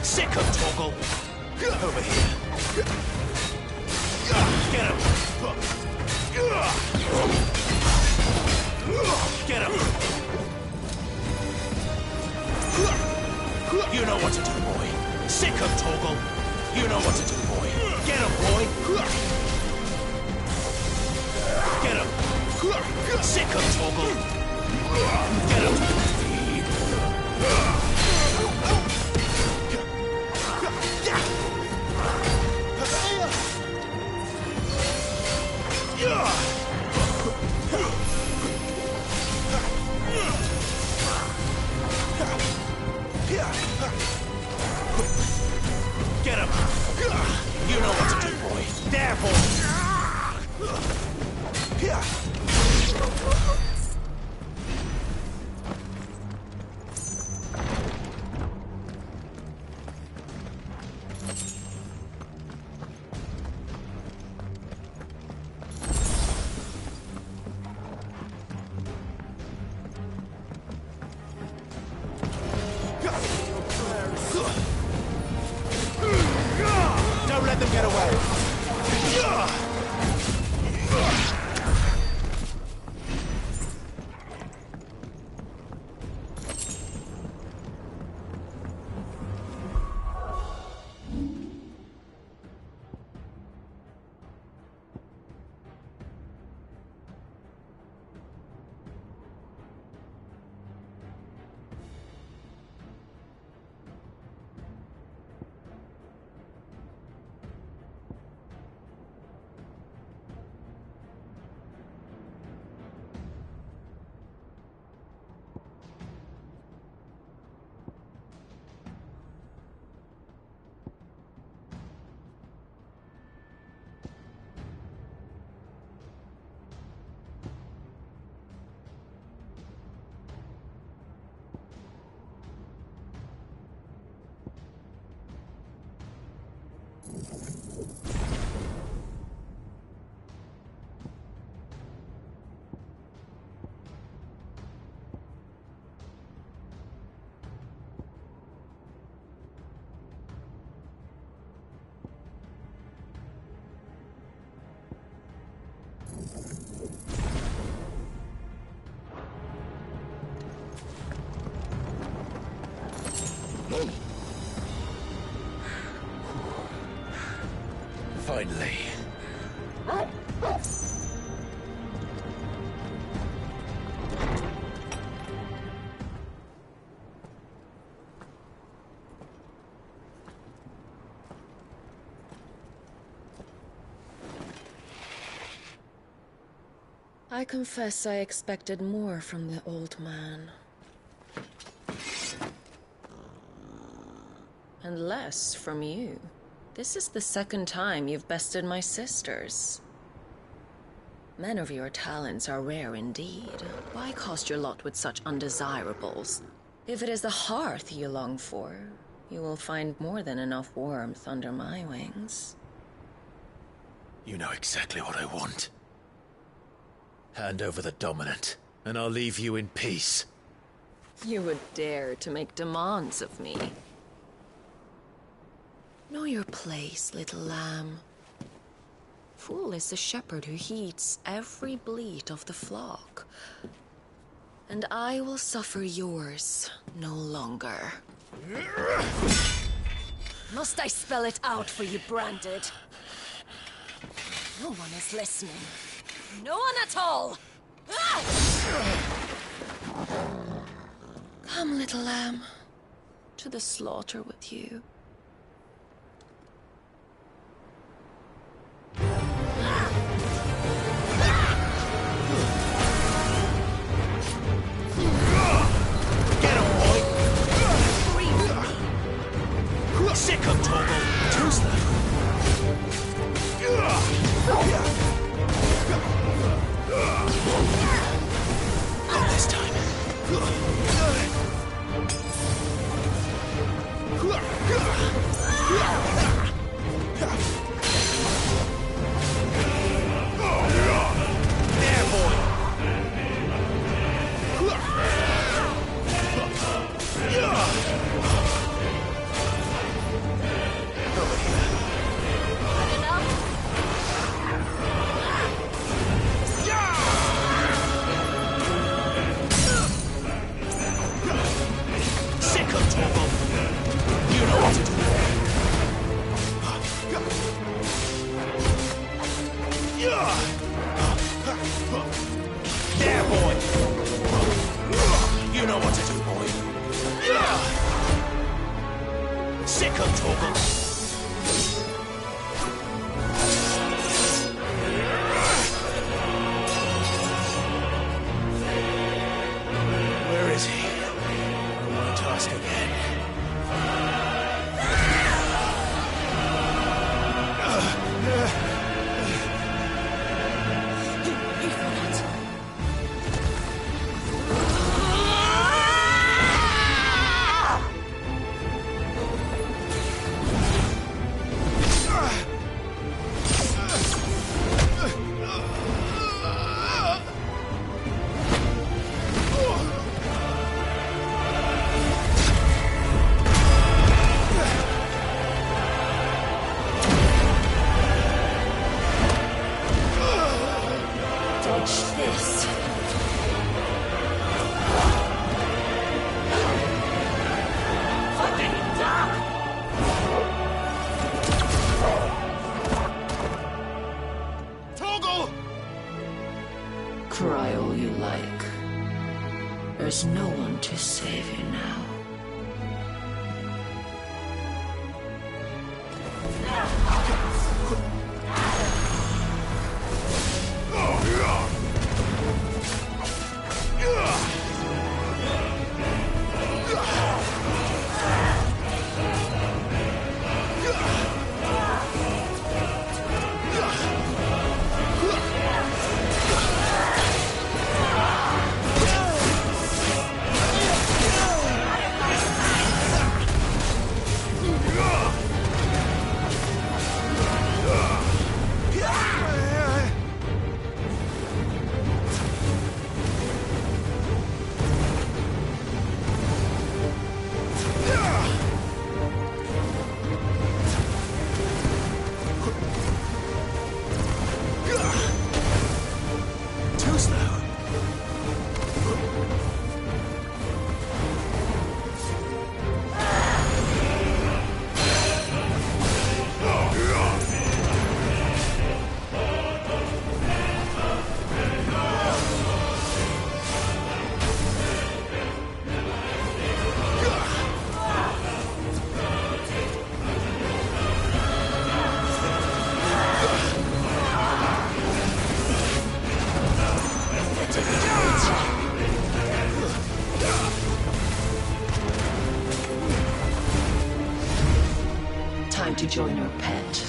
Sick of Torgal. Over here. Get him. Get him. You know what to do, boy. Sick of Torgal. You know what to do, boy. Get him, boy. Get him. Sick of Torgal. Get him. Get him! You know what to do, boy. There, boy! Finally. I confess I expected more from the old man. And less from you. This is the second time you've bested my sisters. Men of your talents are rare indeed. Why cast your lot with such undesirables? If it is the hearth you long for, you will find more than enough warmth under my wings. You know exactly what I want. Hand over the dominant, and I'll leave you in peace. You would dare to make demands of me. Know your place, little lamb. Fool is the shepherd who heeds every bleat of the flock. And I will suffer yours no longer. Must I spell it out for you, Branded? No one is listening. No one at all! Come, little lamb, to the slaughter with you. Sick of Torgal! Tuzla! Not this time. There, boy! There, boy! You know what to do, boy. Sick of Torgal! Where is he? I won't ask again. Cry all you like. There's no one to save you now. join your pet.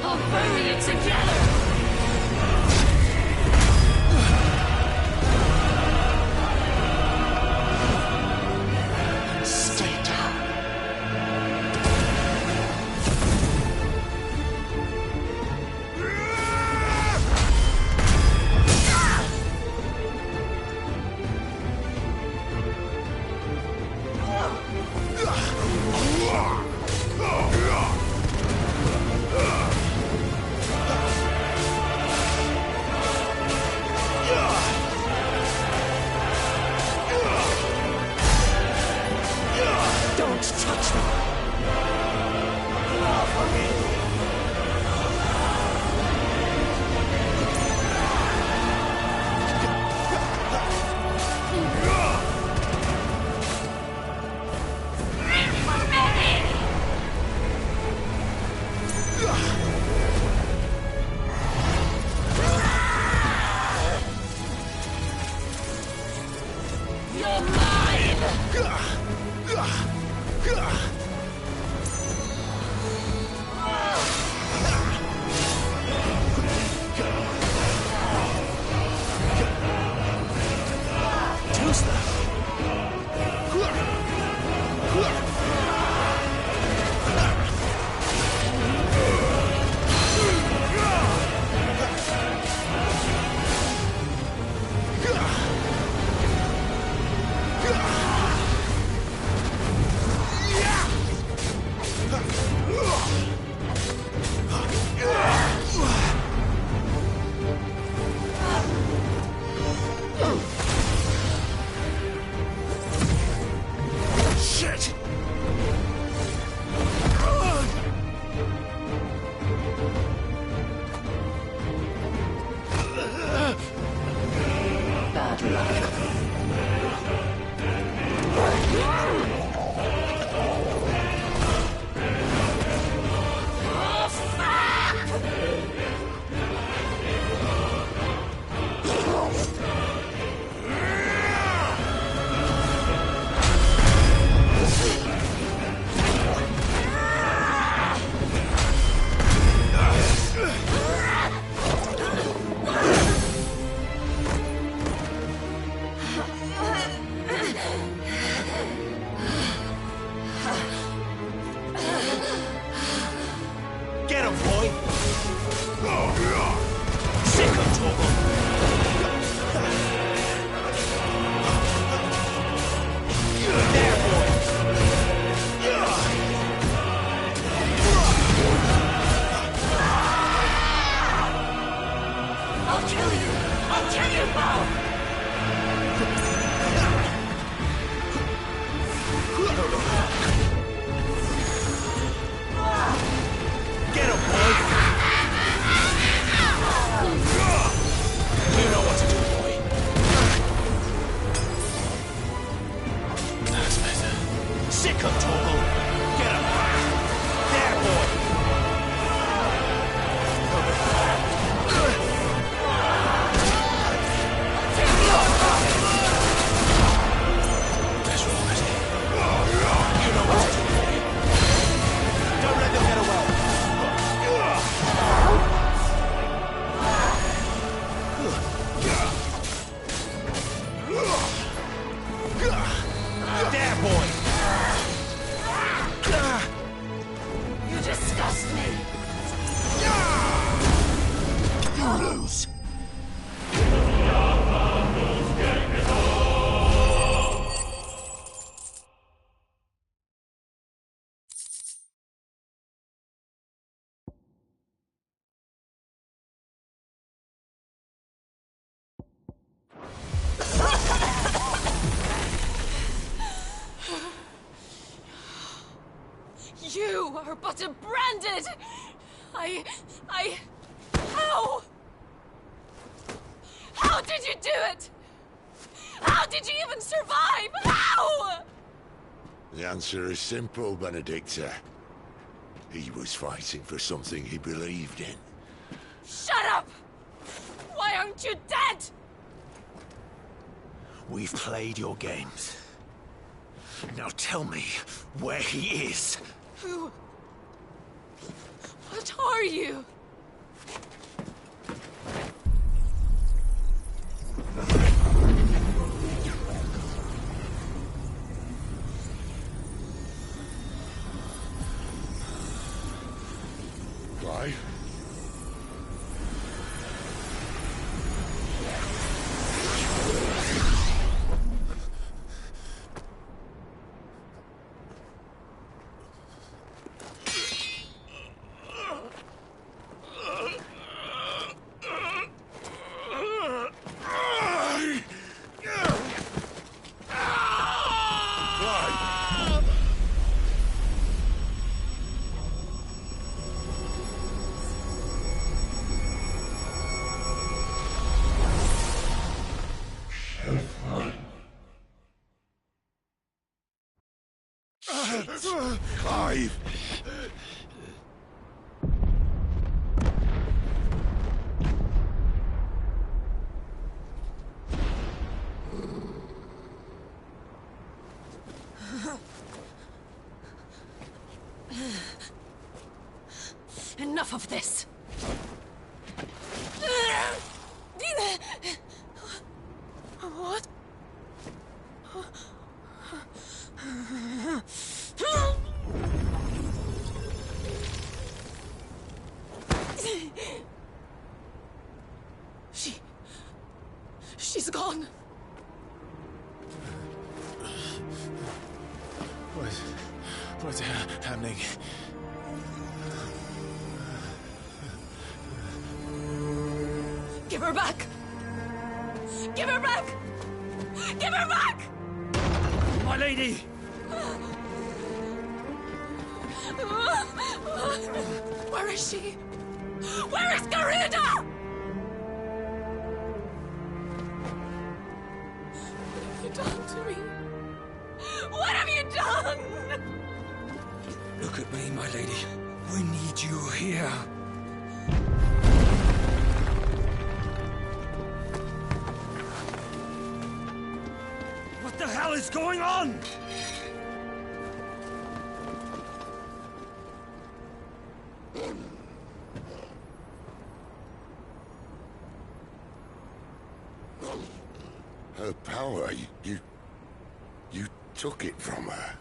I'll bury you together! Stay down. Don't touch me. You're mine! Who's that? Shit! Bad luck. Get him, boy! Sick of trouble! There, boy! I'll kill you! I'll kill you both! Get him, boy! You know what to do, boy. That's better. Sick of trouble! Get him! There, boy! That's right. You know what to do, boy. Don't let them get away. There, boy! You disgust me! You lose. You are but a branded! How? How did you do it? How did you even survive? How? The answer is simple, Benedicta. He was fighting for something he believed in. Shut up! Why aren't you dead? We've played your games. Now tell me where he is. Who? What are you? Clive? Clive! Enough of this! What? She's gone. What's happening? Give her back! Give her back! Give her back! My lady! Where is she? Where is Garuda? What have you done to me? What have you done? Look at me, my lady. We need you here. What the hell is going on? Her power, you took it from her.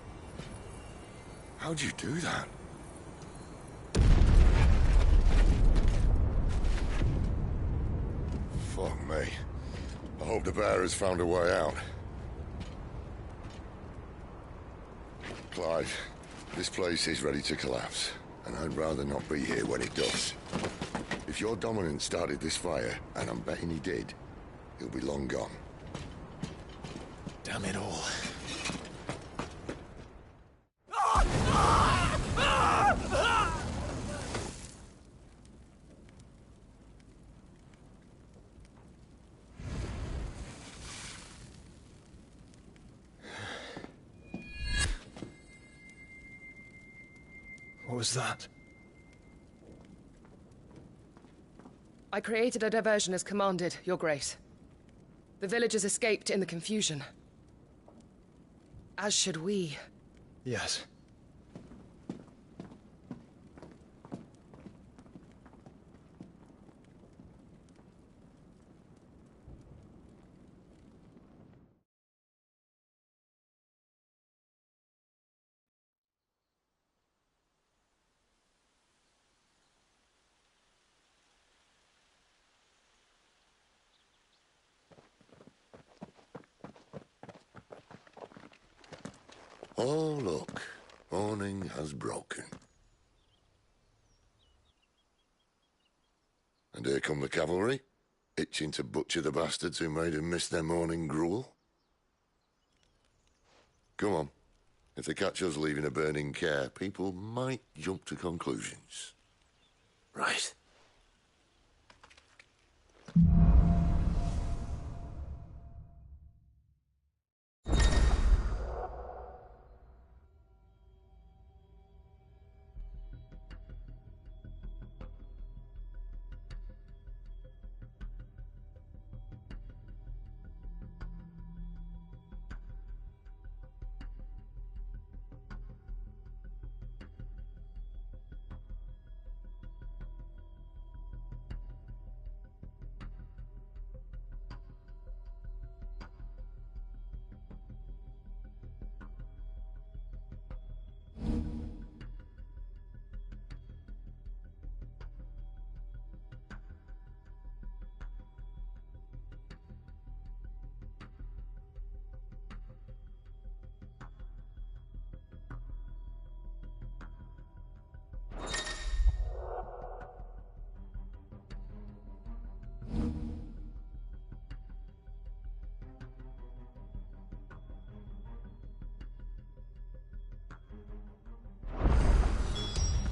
How'd you do that? Fuck me. I hope the bear has found a way out. Clive, this place is ready to collapse, and I'd rather not be here when it does. If your dominant started this fire, and I'm betting he did, he'll be long gone. Damn it all. What was that? I created a diversion as commanded, Your Grace. The villagers escaped in the confusion. As should we. Yes. Oh, look. Morning has broken. And here come the cavalry, itching to butcher the bastards who made them miss their morning gruel. Come on. If they catch us leaving a burning care, people might jump to conclusions. Right.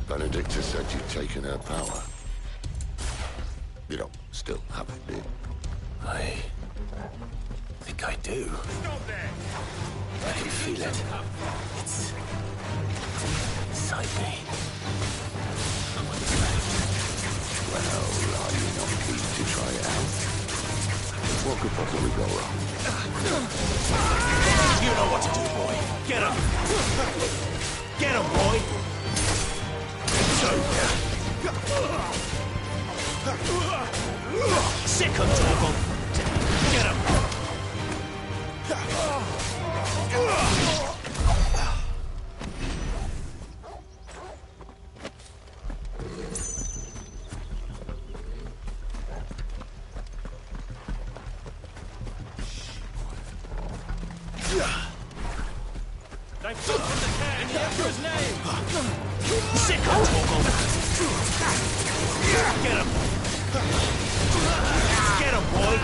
Benedicta said you'd taken her power. You don't still have it, do you? I think I do. Stop there! I can feel it. It's inside me. Well, are you not keen to try it out? What could possibly go wrong? You know what to do, boy. Get him! Get him, boy! Sick him, Torgal! Get him! They took from the can in the Emperor's name! Sick him, Torgal! Get him! Get him, boy!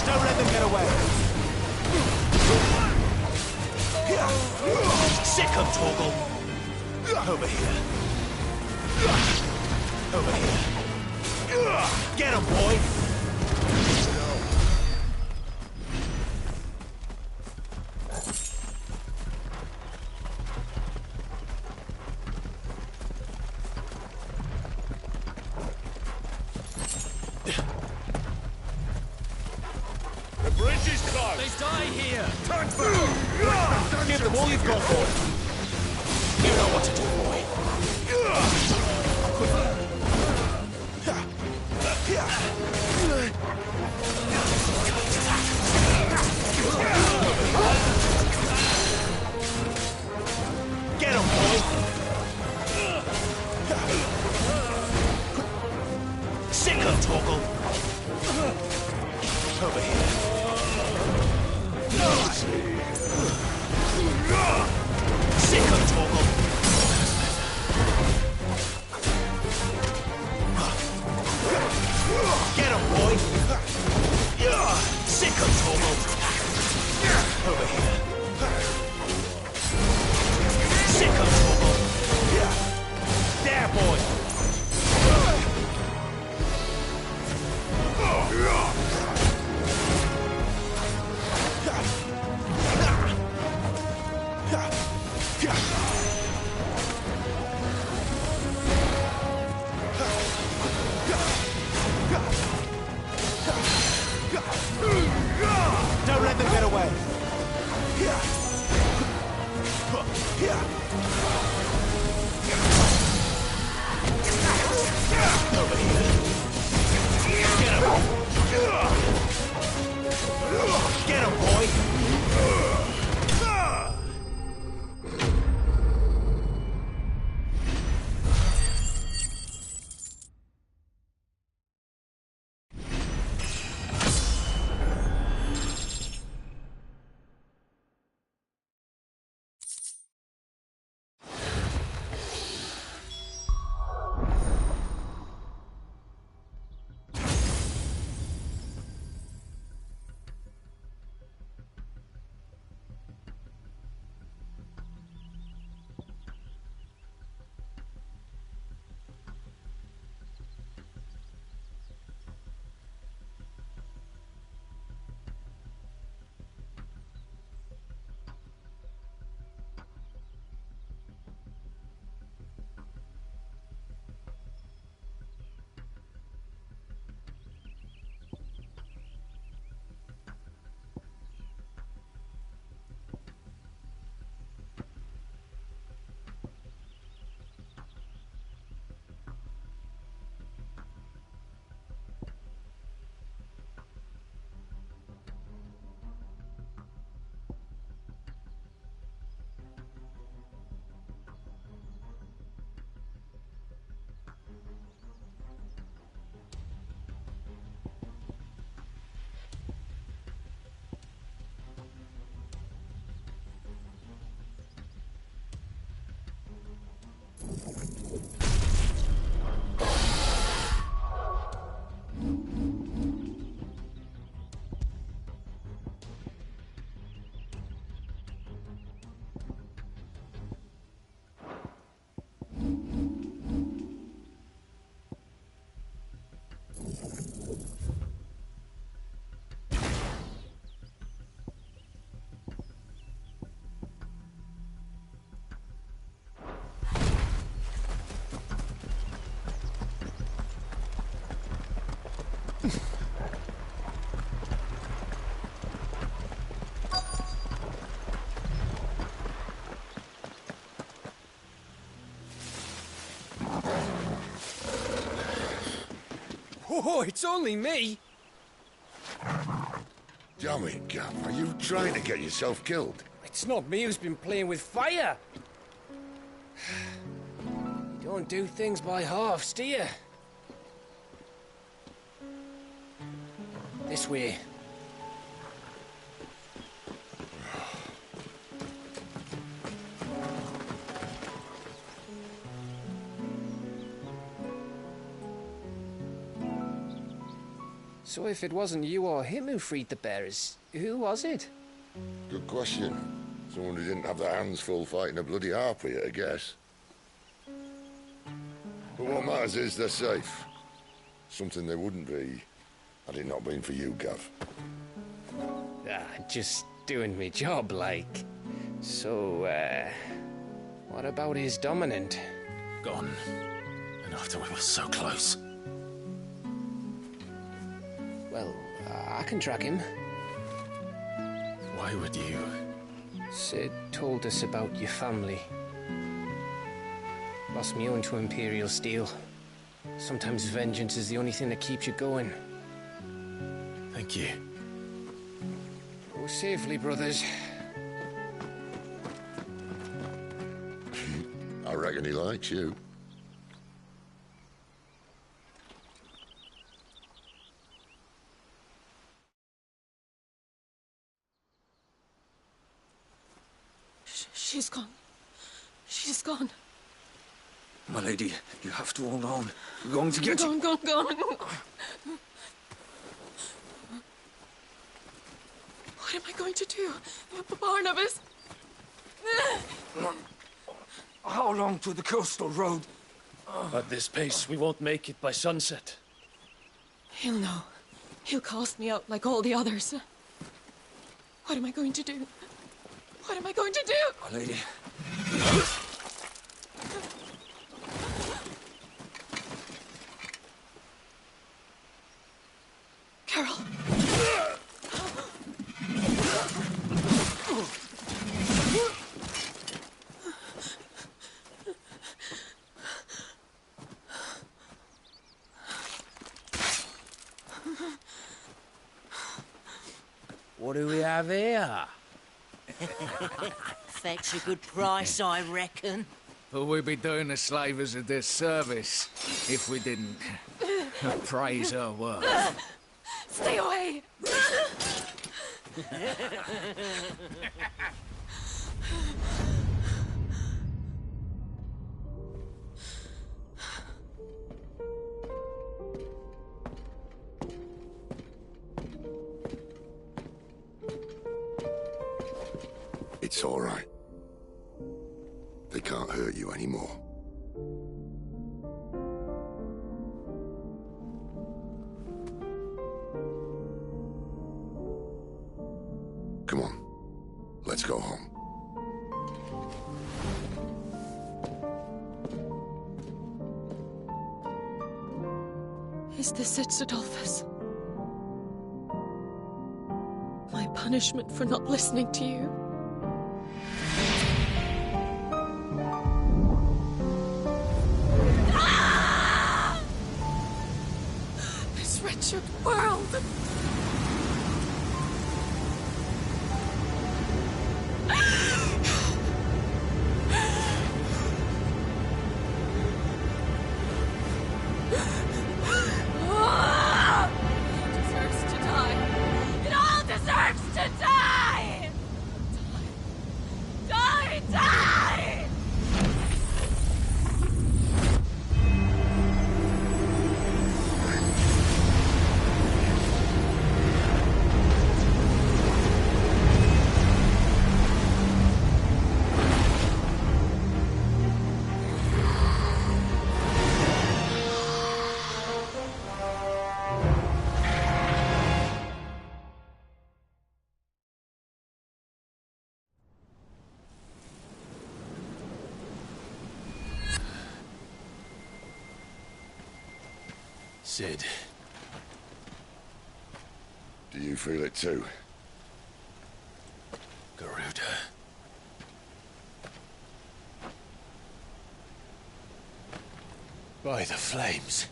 Don't let them get away! Sick him, Torgal! Over here! Over here! Get him, boy! The bridge is closed! They die here! Turn back! Give them all you've got, boy! You know what to do, boy! Get him, boy! Sick him, Torgal! Over here. Sick him, Torgal! Get him, boy! Sick him, Torgal! Oh, it's only me. Damn it, Gav. Are you trying to get yourself killed? It's not me who's been playing with fire. You don't do things by halves, do you? This way. So if it wasn't you or him who freed the bearers, who was it? Good question. Someone who didn't have their hands full fighting a bloody harpy, I guess. But what matters is they're safe. Something they wouldn't be had it not been for you, Gav. Just doing me job, like. So, what about his dominant? Gone. And after we were so close. Well, I can track him. Why would you? Sid told us about your family. Lost me own to Imperial Steel. Sometimes vengeance is the only thing that keeps you going. Thank you. Go safely, brothers. I reckon he likes you. She's gone. She's gone. My lady, you have to hold on. We're going to get you. Gone. What am I going to do? Barnabas? How long to the coastal road? At this pace, we won't make it by sunset. He'll know. He'll cast me out like all the others. What am I going to do? What am I going to do? My lady. Carol. What do we have here? Fetch a good price, I reckon. But we'd be doing the slavers a disservice if we didn't praise her work. Stay away! It's all right. They can't hurt you anymore. Come on. Let's go home. Is this it, Adolphus? My punishment for not listening to you? This wretched world! Sid. Do you feel it too? Garuda. By the flames.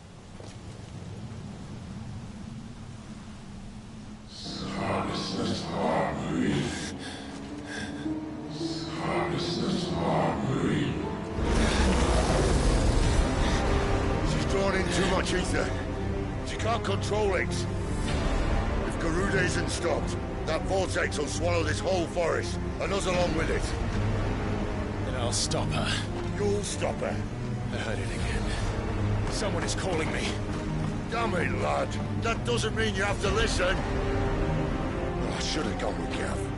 much ether. She can't control it. If Garuda isn't stopped, that vortex will swallow this whole forest, and us along with it. Then I'll stop her. You'll stop her. I heard it again. Someone is calling me. Damn it, lad. That doesn't mean you have to listen. Oh, I should have gone with Gav.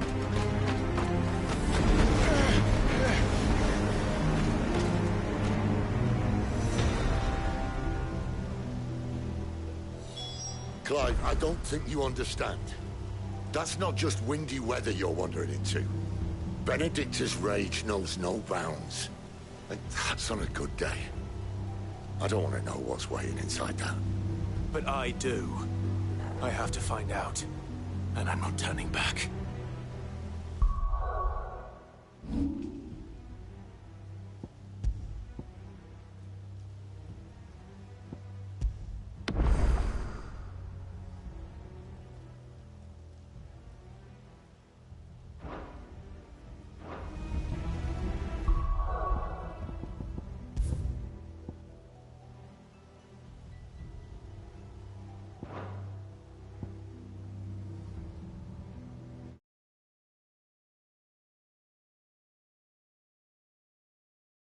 Clive, I don't think you understand. That's not just windy weather you're wandering into. Benedicta's rage knows no bounds. And that's on a good day. I don't want to know what's waiting inside that. But I do. I have to find out. And I'm not turning back.